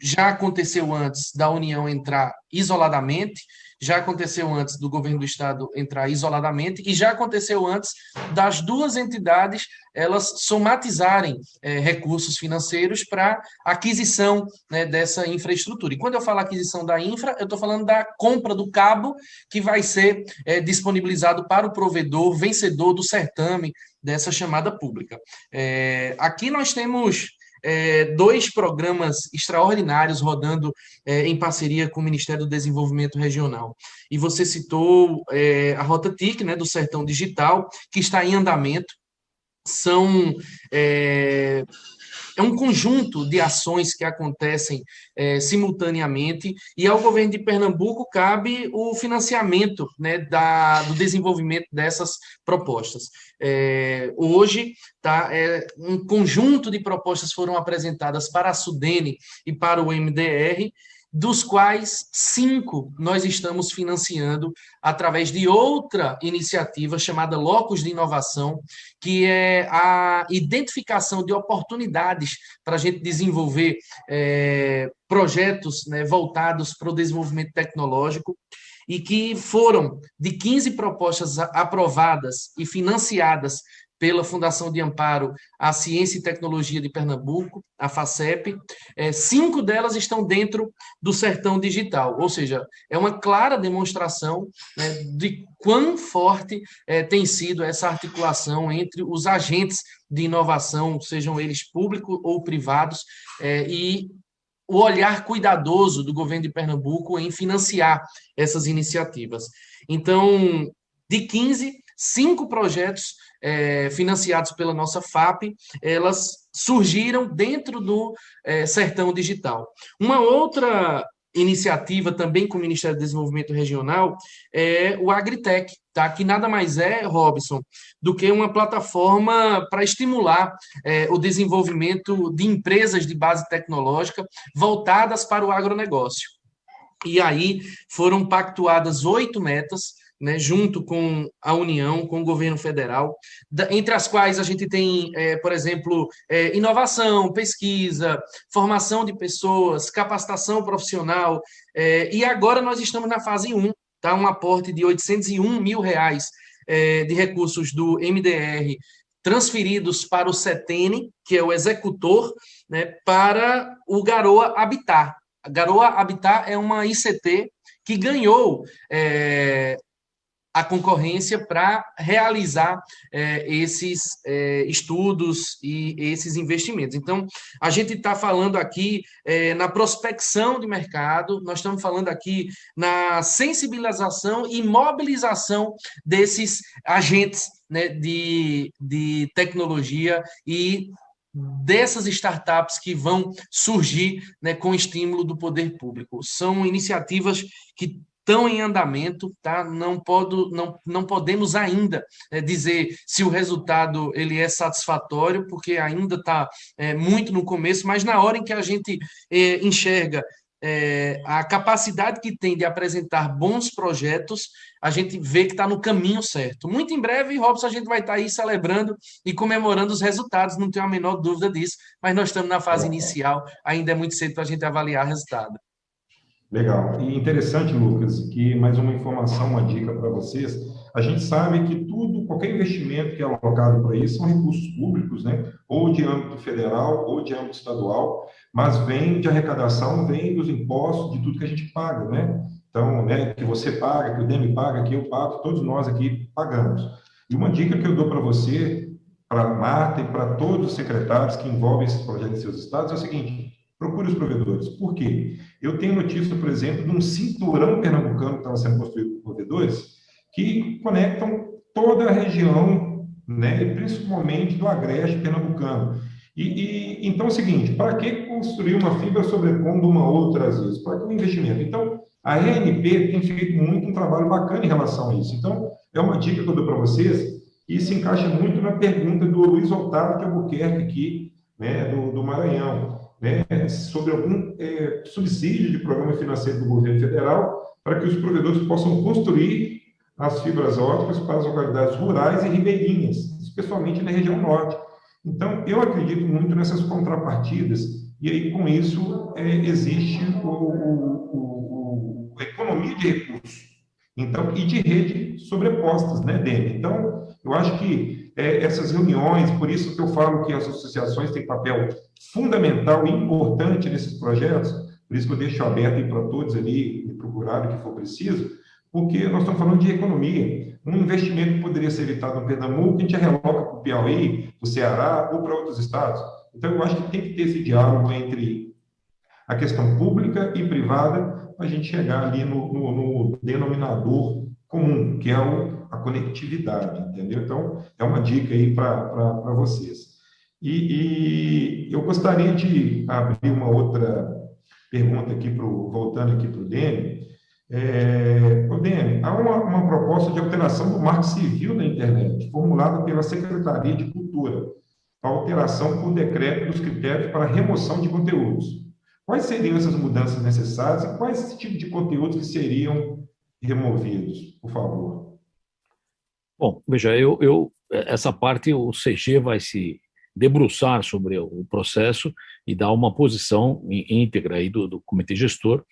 Já aconteceu antes da União entrar isoladamente, já aconteceu antes do governo do estado entrar isoladamente e já aconteceu antes das duas entidades elas somatizarem recursos financeiros para aquisição, né, dessa infraestrutura. E quando eu falo aquisição da infra, eu estou falando da compra do cabo que vai ser disponibilizado para o provedor vencedor do certame dessa chamada pública. Aqui nós temos dois programas extraordinários rodando em parceria com o Ministério do Desenvolvimento Regional. E você citou a Rota TIC, né, do Sertão Digital, que está em andamento. É um conjunto de ações que acontecem simultaneamente, e ao governo de Pernambuco cabe o financiamento, né, do desenvolvimento dessas propostas. Hoje, um conjunto de propostas foram apresentadas para a Sudene e para o MDR, dos quais 5 nós estamos financiando através de outra iniciativa chamada Locus de Inovação, que é a identificação de oportunidades para a gente desenvolver projetos, né, voltados para o desenvolvimento tecnológico, e que foram de 15 propostas aprovadas e financiadas pela Fundação de Amparo à Ciência e Tecnologia de Pernambuco, a FACEP, 5 delas estão dentro do Sertão Digital, ou seja, é uma clara demonstração, né, de quão forte tem sido essa articulação entre os agentes de inovação, sejam eles públicos ou privados, e o olhar cuidadoso do governo de Pernambuco em financiar essas iniciativas. Então, de 15, 5 projetos financiados pela nossa FAP, elas surgiram dentro do Sertão Digital. Uma outra iniciativa também com o Ministério do Desenvolvimento Regional é o Agritech, tá? Que nada mais é, Robson, do que uma plataforma para estimular o desenvolvimento de empresas de base tecnológica voltadas para o agronegócio. E aí foram pactuadas 8 metas, né, junto com a União, com o governo federal, entre as quais a gente tem, por exemplo, inovação, pesquisa, formação de pessoas, capacitação profissional, e agora nós estamos na fase 1, tá? Um aporte de R$801 mil de recursos do MDR transferidos para o CETENE, que é o executor, né, para o Garoa Habitat. A Garoa Habitat é uma ICT que ganhou a concorrência para realizar esses estudos e esses investimentos. Então, a gente está falando aqui na prospecção de mercado, nós estamos falando aqui na sensibilização e mobilização desses agentes, né, de tecnologia e dessas startups que vão surgir, né, com estímulo do poder público. São iniciativas que estão em andamento, tá? Não podemos ainda dizer se o resultado ele é satisfatório, porque ainda está muito no começo, mas na hora em que a gente enxerga a capacidade que tem de apresentar bons projetos, a gente vê que está no caminho certo. Muito em breve, Robson, a gente vai estar aí celebrando e comemorando os resultados, não tenho a menor dúvida disso, mas nós estamos na fase inicial, ainda é muito cedo para a gente avaliar o resultado. Legal. E interessante, Lucas, que mais uma informação, uma dica para vocês. A gente sabe que qualquer investimento que é alocado para isso são recursos públicos, né? Ou de âmbito federal ou de âmbito estadual, mas vem de arrecadação, vem dos impostos, de tudo que a gente paga, né? Então, né, que você paga, que o DEME paga, que eu pago, todos nós aqui pagamos. E uma dica que eu dou para você, para a Marta e para todos os secretários que envolvem esse projeto em seus estados é o seguinte: procure os provedores. Por quê? Eu tenho notícia, por exemplo, de um cinturão pernambucano que estava sendo construído por provedores que conectam toda a região, né, e principalmente do agreste pernambucano. Então é o seguinte: para que construir uma fibra sobrepondo uma outra às vezes? Para que um investimento? Então, a RNP tem feito um trabalho bacana em relação a isso. Então, é uma dica que eu dou para vocês e se encaixa muito na pergunta do Luiz Otávio de Albuquerque aqui, né, do Maranhão. né, sobre algum subsídio de programa financeiro do governo federal para que os provedores possam construir as fibras óticas para as localidades rurais e ribeirinhas, especialmente na região norte. Então, eu acredito muito nessas contrapartidas, e aí, com isso, existe a economia de recursos, então, e de rede sobrepostas, né, Demi? Então, eu acho que essas reuniões, por isso que eu falo que as associações têm papel fundamental e importante nesses projetos, por isso que eu deixo aberto aí para todos ali me procurarem o que for preciso, porque nós estamos falando de economia. Um investimento que poderia ser evitado no Pernambuco, a gente realoca para o Piauí, para o Ceará ou para outros estados. Então, eu acho que tem que ter esse diálogo entre a questão pública e privada para a gente chegar ali no denominador comum, que é a conectividade, entendeu? Então, é uma dica aí para vocês. E eu gostaria de abrir uma outra pergunta aqui, voltando aqui para o Dênio. Dênio, há uma proposta de alteração do Marco Civil da internet, formulada pela Secretaria de Cultura, a alteração por decreto dos critérios para remoção de conteúdos. Quais seriam essas mudanças necessárias e quais tipo de conteúdos que seriam removidos, por favor? Bom, veja, essa parte o CG vai se debruçar sobre o processo e dar uma posição íntegra aí do comitê gestor.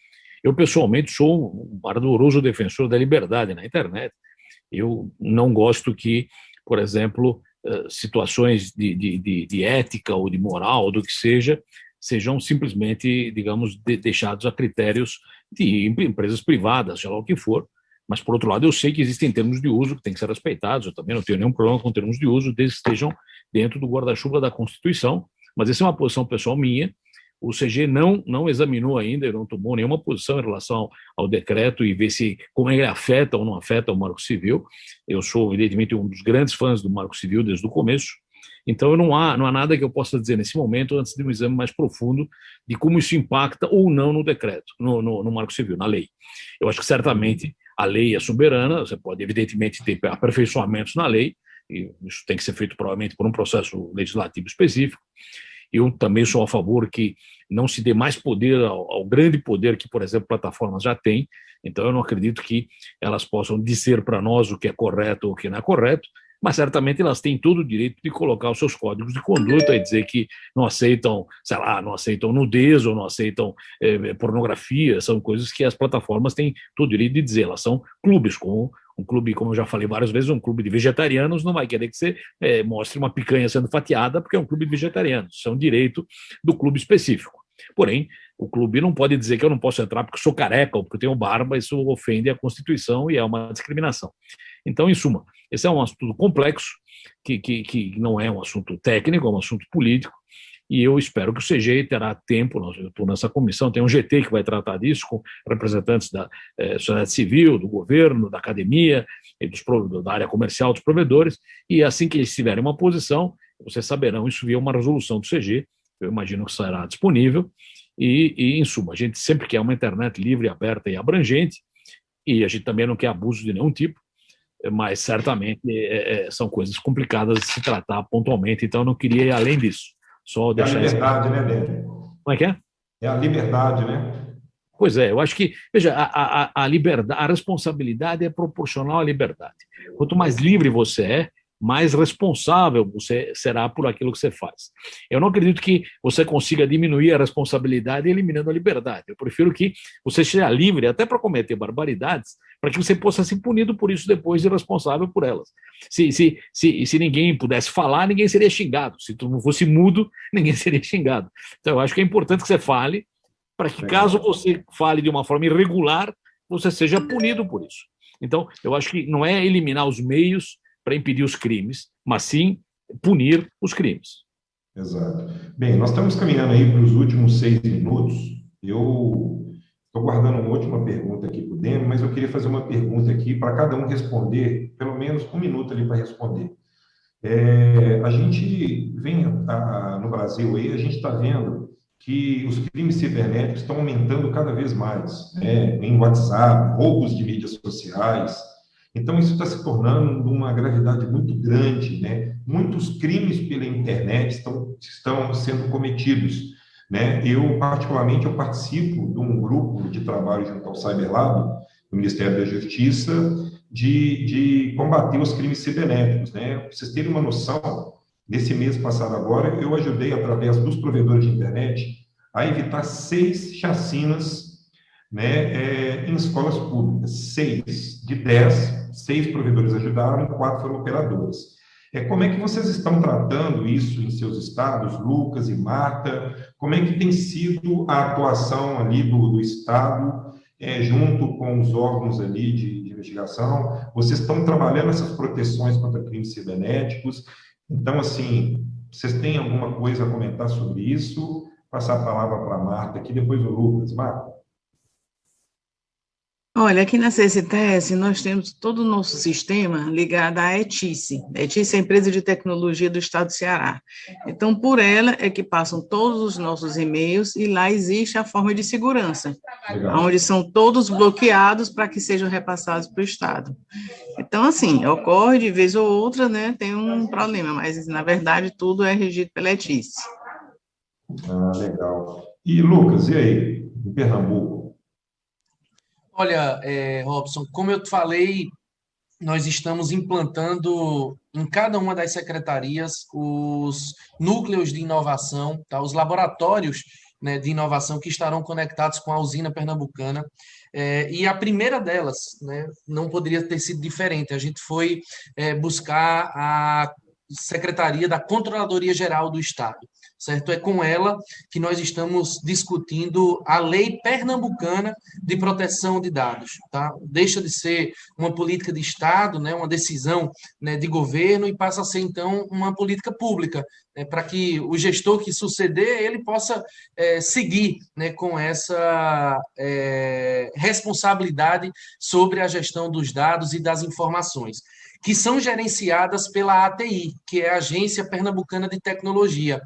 Eu, pessoalmente, sou um ardoroso defensor da liberdade na internet. Eu não gosto que, por exemplo, situações de ética ou de moral, ou do que seja, sejam simplesmente, digamos, deixados a critérios de empresas privadas, seja lá o que for. Mas, por outro lado, eu sei que existem termos de uso que têm que ser respeitados. Eu também não tenho nenhum problema com termos de uso, desde que estejam dentro do guarda-chuva da Constituição. Mas essa é uma posição pessoal minha. O CG não examinou ainda, não tomou nenhuma posição em relação ao decreto e ver como ele afeta ou não afeta o Marco Civil. Eu sou, evidentemente, um dos grandes fãs do Marco Civil desde o começo. Então, não há nada que eu possa dizer nesse momento, antes de um exame mais profundo de como isso impacta ou não no decreto, no Marco Civil, na lei. Eu acho que, certamente, a lei é soberana, você pode, evidentemente, ter aperfeiçoamentos na lei, e isso tem que ser feito, provavelmente, por um processo legislativo específico. Eu também sou a favor que não se dê mais poder ao grande poder que, por exemplo, plataformas já têm. Então, eu não acredito que elas possam dizer para nós o que é correto ou o que não é correto, mas certamente elas têm todo o direito de colocar os seus códigos de conduta e dizer que não aceitam, sei lá, não aceitam nudez ou não aceitam pornografia. São coisas que as plataformas têm todo o direito de dizer. Elas são clubes, como um clube, como eu já falei várias vezes, um clube de vegetarianos não vai querer que você mostre uma picanha sendo fatiada porque é um clube de vegetarianos. Isso é um direito do clube específico. Porém, o clube não pode dizer que eu não posso entrar porque sou careca ou porque tenho barba. Isso ofende a Constituição e é uma discriminação. Então, em suma, esse é um assunto complexo, que não é um assunto técnico, é um assunto político, e eu espero que o CG terá tempo. Eu estou nessa comissão, tem um GT que vai tratar disso, com representantes da sociedade civil, do governo, da academia, da área comercial, dos provedores, e assim que eles tiverem uma posição, vocês saberão isso via uma resolução do CG, eu imagino que será disponível, e em suma, a gente sempre quer uma internet livre, aberta e abrangente, e a gente também não quer abuso de nenhum tipo, mas certamente são coisas complicadas de se tratar pontualmente, então eu não queria ir além disso. Só deixar a liberdade, né, Débora? Como é que é? É a liberdade, né? Pois é, eu acho que, veja, a liberdade, a responsabilidade é proporcional à liberdade. Quanto mais livre você é, mais responsável você será por aquilo que você faz. Eu não acredito que você consiga diminuir a responsabilidade eliminando a liberdade. Eu prefiro que você seja livre até para cometer barbaridades, para que você possa ser punido por isso depois e responsável por elas. Se ninguém pudesse falar, ninguém seria xingado. Se tu não fosse mudo, ninguém seria xingado. Então, eu acho que é importante que você fale, para que, caso você fale de uma forma irregular, você seja punido por isso. Então, eu acho que não é eliminar os meios para impedir os crimes, mas sim punir os crimes. Exato. Bem, nós estamos caminhando aí para os últimos 6 minutos. Eu estou guardando uma última pergunta aqui para o Demo, mas eu queria fazer uma pergunta aqui para cada um responder, pelo menos 1 minuto ali para responder. A gente vem no Brasil aí, a gente está vendo que os crimes cibernéticos estão aumentando cada vez mais, né? Em WhatsApp, roubos de mídias sociais. Então, isso está se tornando de uma gravidade muito grande, né? Muitos crimes pela internet estão sendo cometidos. né? Particularmente, eu participo de um grupo de trabalho junto ao CyberLab, do Ministério da Justiça, de combater os crimes cibernéticos, né? Para vocês terem uma noção, nesse mês passado agora, eu ajudei, através dos provedores de internet, a evitar 6 chacinas, né, em escolas públicas. 6 de 10, 6 provedores ajudaram e 4 foram operadores. Como é que vocês estão tratando isso em seus estados, Lucas e Marta? Como é que tem sido a atuação ali do Estado, junto com os órgãos ali de investigação? Vocês estão trabalhando essas proteções contra crimes cibernéticos? Então, assim, vocês têm alguma coisa a comentar sobre isso? Passar a palavra para a Marta aqui, depois o Lucas. Marta? Olha, aqui na CSTS nós temos todo o nosso sistema ligado à ETICE. A ETICE é a empresa de tecnologia do Estado do Ceará. Então, por ela é que passam todos os nossos e-mails e lá existe a forma de segurança, onde são todos bloqueados para que sejam repassados para o Estado. Então, assim, ocorre de vez ou outra, né, tem um problema, mas, na verdade, tudo é regido pela ETICE. Ah, legal. E, Lucas, e aí, em Pernambuco? Olha, Robson, como eu te falei, nós estamos implantando em cada uma das secretarias os núcleos de inovação, tá? Os laboratórios, né, de inovação que estarão conectados com a usina pernambucana. E a primeira delas, né, não poderia ter sido diferente. A gente foi buscar a Secretaria da Controladoria Geral do Estado, certo? É com ela que nós estamos discutindo a Lei Pernambucana de Proteção de Dados, tá? Deixa de ser uma política de Estado, né, uma decisão, né, de governo e passa a ser, então, uma política pública, né, para que o gestor que suceder, ele possa seguir, né, com essa responsabilidade sobre a gestão dos dados e das informações, que são gerenciadas pela ATI, que é a Agência Pernambucana de Tecnologia,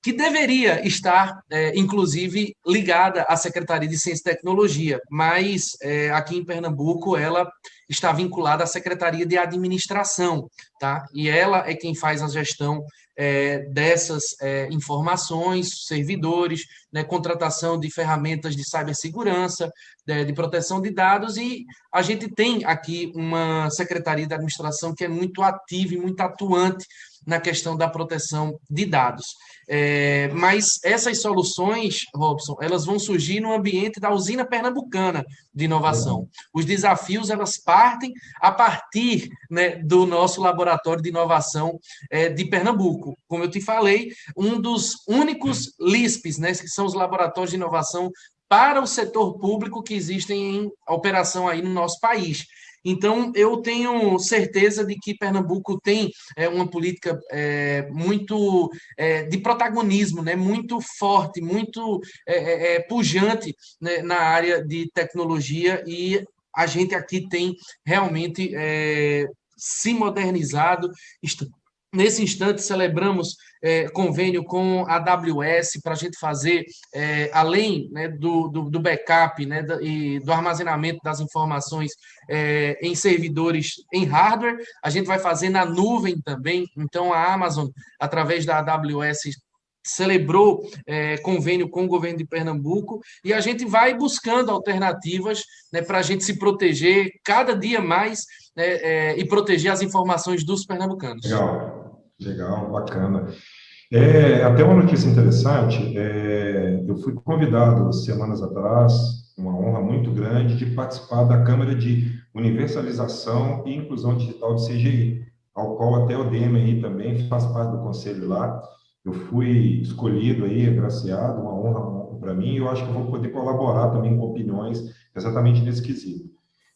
que deveria estar, inclusive, ligada à Secretaria de Ciência e Tecnologia, mas aqui em Pernambuco ela está vinculada à Secretaria de Administração, tá? E ela é quem faz a gestão dessas informações, servidores, né, contratação de ferramentas de cibersegurança, de proteção de dados, e a gente tem aqui uma Secretaria de Administração que é muito ativa e muito atuante na questão da proteção de dados. Mas essas soluções, Robson, elas vão surgir no ambiente da usina pernambucana de inovação. Os desafios, elas partem a partir, né, do nosso laboratório de inovação de Pernambuco. Como eu te falei, um dos únicos LISPs, né, que são os laboratórios de inovação para o setor público que existem em operação aí no nosso país. Então, eu tenho certeza de que Pernambuco tem uma política muito de protagonismo, né, muito forte, muito pujante, né, na área de tecnologia, e a gente aqui tem realmente se modernizado. Nesse instante, celebramos convênio com a AWS para a gente fazer, além, né, do backup, né, e do armazenamento das informações em servidores em hardware, a gente vai fazer na nuvem também. Então, a Amazon, através da AWS, celebrou convênio com o governo de Pernambuco, e a gente vai buscando alternativas, né, para a gente se proteger cada dia mais, né, e proteger as informações dos pernambucanos. Legal, bacana. Até uma notícia interessante, eu fui convidado semanas atrás, uma honra muito grande, de participar da Câmara de Universalização e Inclusão Digital de CGI, ao qual até o DM aí também faz parte do conselho lá. Eu fui escolhido aí, agraciado, uma honra para mim, e eu acho que eu vou poder colaborar também com opiniões exatamente nesse quesito.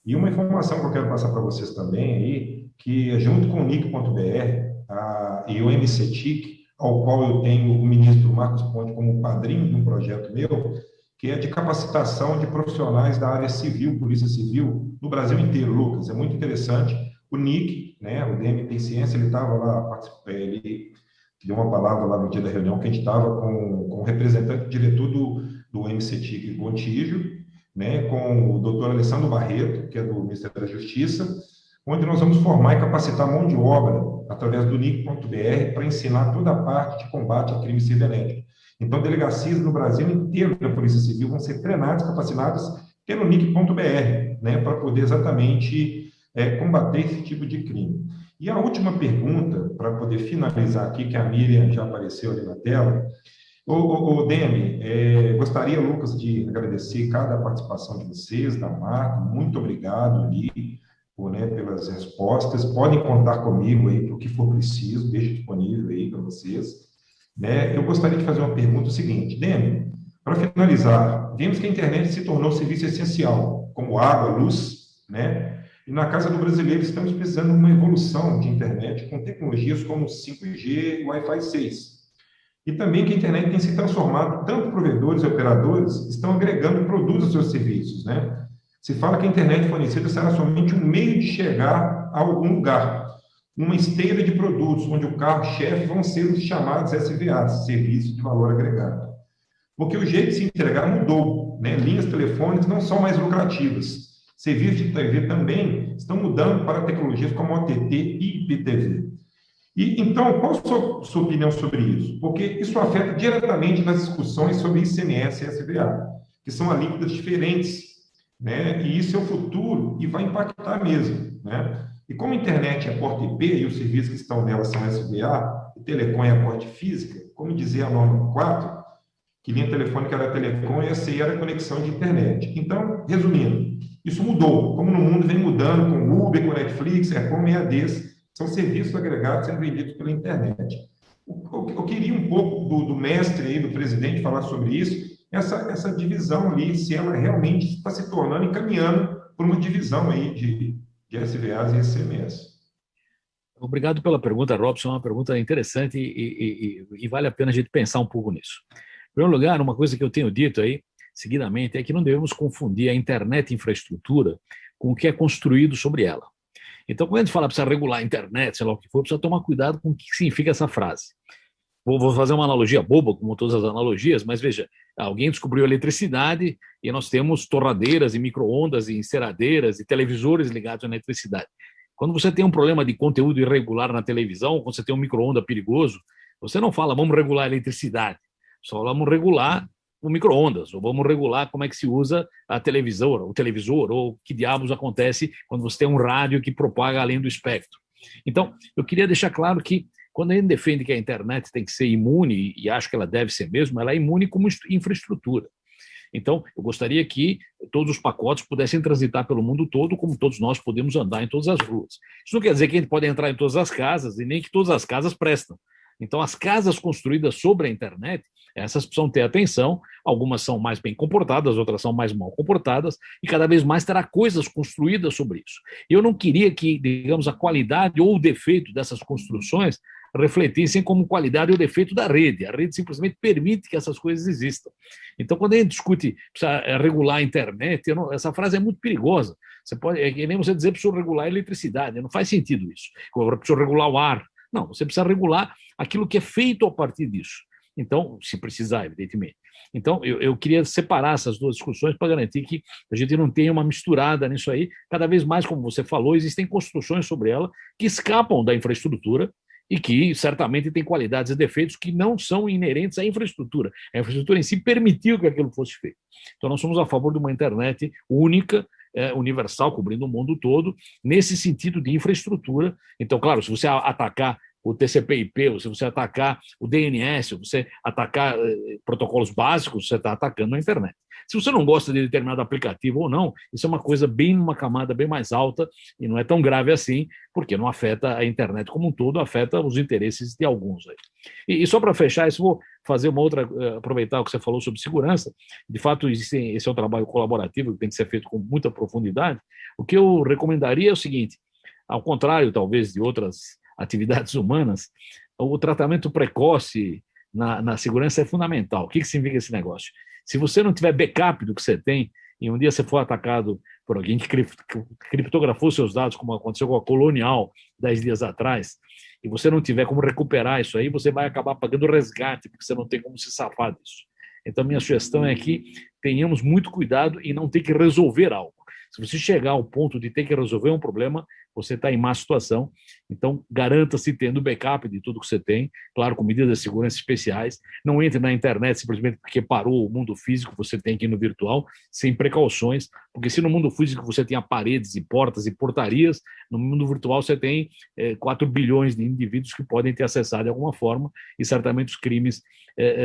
E uma informação que eu quero passar para vocês também aí, que junto com o NIC.br e o MCTIC, ao qual eu tenho o ministro Marcos Ponte como padrinho de um projeto meu, que é de capacitação de profissionais da área civil, polícia civil, no Brasil inteiro, Lucas. É muito interessante. O NIC, né, o DM Tem Ciência, ele estava lá, ele deu uma palavra lá no dia da reunião, que a gente estava com o representante diretor do MCTIC Gontijo, né, com o doutor Alessandro Barreto, que é do Ministério da Justiça, onde nós vamos formar e capacitar mão de obra através do NIC.br, para ensinar toda a parte de combate a crime cibernético. Então, delegacias no Brasil inteiro da Polícia Civil vão ser treinadas, capacitadas pelo NIC.br, né, para poder exatamente combater esse tipo de crime. E a última pergunta, para poder finalizar aqui, que a Miriam já apareceu ali na tela. Demi, gostaria, Lucas, de agradecer cada participação de vocês, da Marta, muito obrigado ali pelas respostas. Podem contar comigo aí para o que for preciso, deixo disponível aí para vocês. Né? Eu gostaria de fazer uma pergunta seguinte, Demi, para finalizar, vimos que a internet se tornou um serviço essencial, como água, luz, né? E na casa do brasileiro estamos precisando de uma evolução de internet com tecnologias como 5G e Wi-Fi 6. E também que a internet tem se transformado, tanto provedores e operadores estão agregando produtos aos seus serviços, né? Se fala que a internet fornecida será somente um meio de chegar a algum lugar, uma esteira de produtos, onde o carro-chefe vão ser os chamados SVAs, Serviços de Valor Agregado. Porque o jeito de se entregar mudou, né? Linhas telefônicas não são mais lucrativas. Serviços de TV também estão mudando para tecnologias como OTT e IPTV. E, então, qual a sua opinião sobre isso? Porque isso afeta diretamente nas discussões sobre ICMS e SVA, que são alíquotas diferentes, né? E isso é o futuro e vai impactar mesmo, né? E como a internet é porta IP e os serviços que estão nela são SVA, e telecom é porta física, como dizia a norma 4, que linha telefônica era telecom e a CI era conexão de internet. Então, resumindo, isso mudou, como no mundo vem mudando com Uber, com Netflix, com EADs, são serviços agregados sendo vendidos pela internet. Eu queria um pouco do mestre aí, do presidente, falar sobre isso, essa divisão ali, se ela realmente está se tornando e caminhando por uma divisão aí de SVAs e ICMS. Obrigado pela pergunta, Robson, é uma pergunta interessante e vale a pena a gente pensar um pouco nisso. Em primeiro lugar, uma coisa que eu tenho dito aí, seguidamente, é que não devemos confundir a internet infraestrutura com o que é construído sobre ela. Então, quando a gente fala que precisa regular a internet, sei lá o que for, precisa tomar cuidado com o que significa essa frase. Vou fazer uma analogia boba, como todas as analogias, mas veja, alguém descobriu a eletricidade e nós temos torradeiras e micro-ondas e enceradeiras e televisores ligados à eletricidade. Quando você tem um problema de conteúdo irregular na televisão, quando você tem um micro-ondas perigoso, você não fala, vamos regular a eletricidade, só vamos regular o micro-ondas, ou vamos regular como é que se usa a televisão, o televisor, ou que diabos acontece quando você tem um rádio que propaga além do espectro. Então, eu queria deixar claro que quando a gente defende que a internet tem que ser imune, e acho que ela deve ser mesmo, ela é imune como infraestrutura. Então, eu gostaria que todos os pacotes pudessem transitar pelo mundo todo, como todos nós podemos andar em todas as ruas. Isso não quer dizer que a gente pode entrar em todas as casas, e nem que todas as casas prestam. Então, as casas construídas sobre a internet, essas precisam ter atenção, algumas são mais bem comportadas, outras são mais mal comportadas, e cada vez mais terá coisas construídas sobre isso. Eu não queria que, digamos, a qualidade ou o defeito dessas construções refletissem como qualidade ou defeito da rede. A rede simplesmente permite que essas coisas existam. Então, quando a gente discute precisa regular a internet, essa frase é muito perigosa. É que nem você dizer que precisa regular a eletricidade, não faz sentido isso. Precisa regular o ar. Não, você precisa regular aquilo que é feito a partir disso. Então, se precisar, evidentemente. Então, eu queria separar essas duas discussões para garantir que a gente não tenha uma misturada nisso aí. Cada vez mais, como você falou, existem construções sobre ela que escapam da infraestrutura e que certamente têm qualidades e defeitos que não são inerentes à infraestrutura. A infraestrutura em si permitiu que aquilo fosse feito. Então, nós somos a favor de uma internet única, universal, cobrindo o mundo todo, nesse sentido de infraestrutura. Então, claro, se você atacar o TCP/IP, ou se você atacar o DNS, ou você atacar protocolos básicos, você está atacando a internet. Se você não gosta de determinado aplicativo ou não, isso é uma coisa bem numa camada bem mais alta e não é tão grave assim, porque não afeta a internet como um todo, afeta os interesses de alguns aí. E só para fechar isso, vou fazer uma outra, aproveitar o que você falou sobre segurança. De fato, esse é um trabalho colaborativo que tem que ser feito com muita profundidade. O que eu recomendaria é o seguinte, ao contrário, talvez, de outras atividades humanas, o tratamento precoce na segurança é fundamental. O que significa esse negócio? Se você não tiver backup do que você tem, e um dia você for atacado por alguém que criptografou seus dados, como aconteceu com a Colonial 10 dias atrás, e você não tiver como recuperar isso aí, você vai acabar pagando resgate, porque você não tem como se safar disso. Então, minha sugestão é que tenhamos muito cuidado em não ter que resolver algo. Se você chegar ao ponto de ter que resolver um problema, você está em má situação. Então, garanta-se tendo backup de tudo que você tem, claro, com medidas de segurança especiais. Não entre na internet simplesmente porque parou o mundo físico, você tem que ir no virtual, sem precauções, porque se no mundo físico você tinha paredes e portas e portarias, no mundo virtual você tem 4 bilhões de indivíduos que podem ter acessado de alguma forma, e certamente os crimes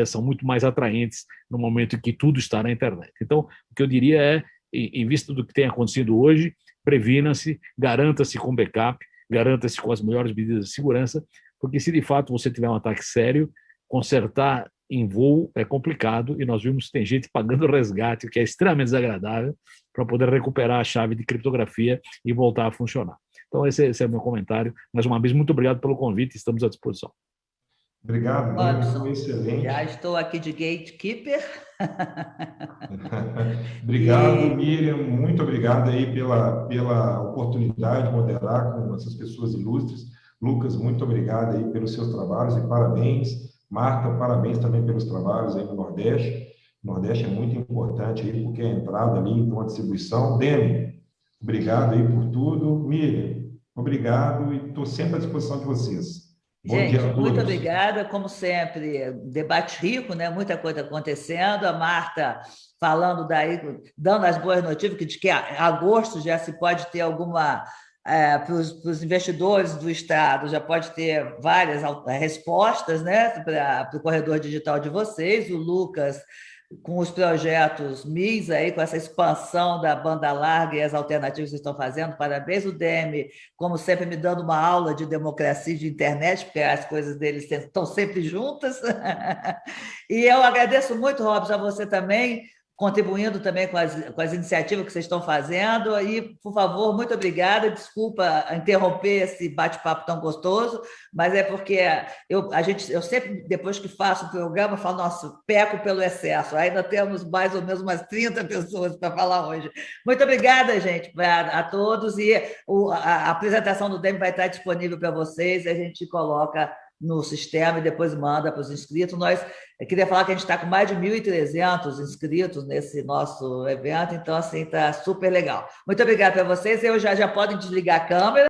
são muito mais atraentes no momento em que tudo está na internet. Então, o que eu diria é, em vista do que tem acontecido hoje, previna-se, garanta-se com backup, garanta-se com as melhores medidas de segurança, porque se de fato você tiver um ataque sério, consertar em voo é complicado, e nós vimos que tem gente pagando resgate, o que é extremamente desagradável, para poder recuperar a chave de criptografia e voltar a funcionar. Então, esse é o meu comentário. Mais uma vez, muito obrigado pelo convite, estamos à disposição. Obrigado, Demi, foi excelente. Já estou aqui de gatekeeper. Obrigado, Miriam, muito obrigado aí pela oportunidade de moderar com essas pessoas ilustres. Lucas, muito obrigado aí pelos seus trabalhos e parabéns. Marta, parabéns também pelos trabalhos aí no Nordeste. O Nordeste é muito importante aí porque é a entrada ali com a distribuição. Demi, obrigado aí por tudo. Miriam, obrigado e estou sempre à disposição de vocês. Gente, muito obrigada, como sempre, debate rico, né? Muita coisa acontecendo, a Marta falando daí, dando as boas notícias, de que agosto já se pode ter alguma, para os investidores do Estado, já pode ter várias respostas, né? Para o corredor digital de vocês, o Lucas com os projetos MIS, aí, com essa expansão da banda larga e as alternativas que vocês estão fazendo, parabéns. O Demi, como sempre, me dando uma aula de democracia e de internet, porque as coisas deles estão sempre juntas. E eu agradeço muito, Robson, a você também, contribuindo também com as iniciativas que vocês estão fazendo. E, por favor, muito obrigada. Desculpa interromper esse bate-papo tão gostoso, mas é porque eu sempre, depois que faço o programa, falo, nossa, peco pelo excesso. Ainda temos mais ou menos umas 30 pessoas para falar hoje. Muito obrigada, gente, a todos. E a apresentação do DEM vai estar disponível para vocês, e a gente coloca no sistema e depois manda para os inscritos. Eu queria falar que a gente está com mais de 1.300 inscritos nesse nosso evento, então, assim, está super legal. Muito obrigada para vocês. Eu já podem desligar a câmera.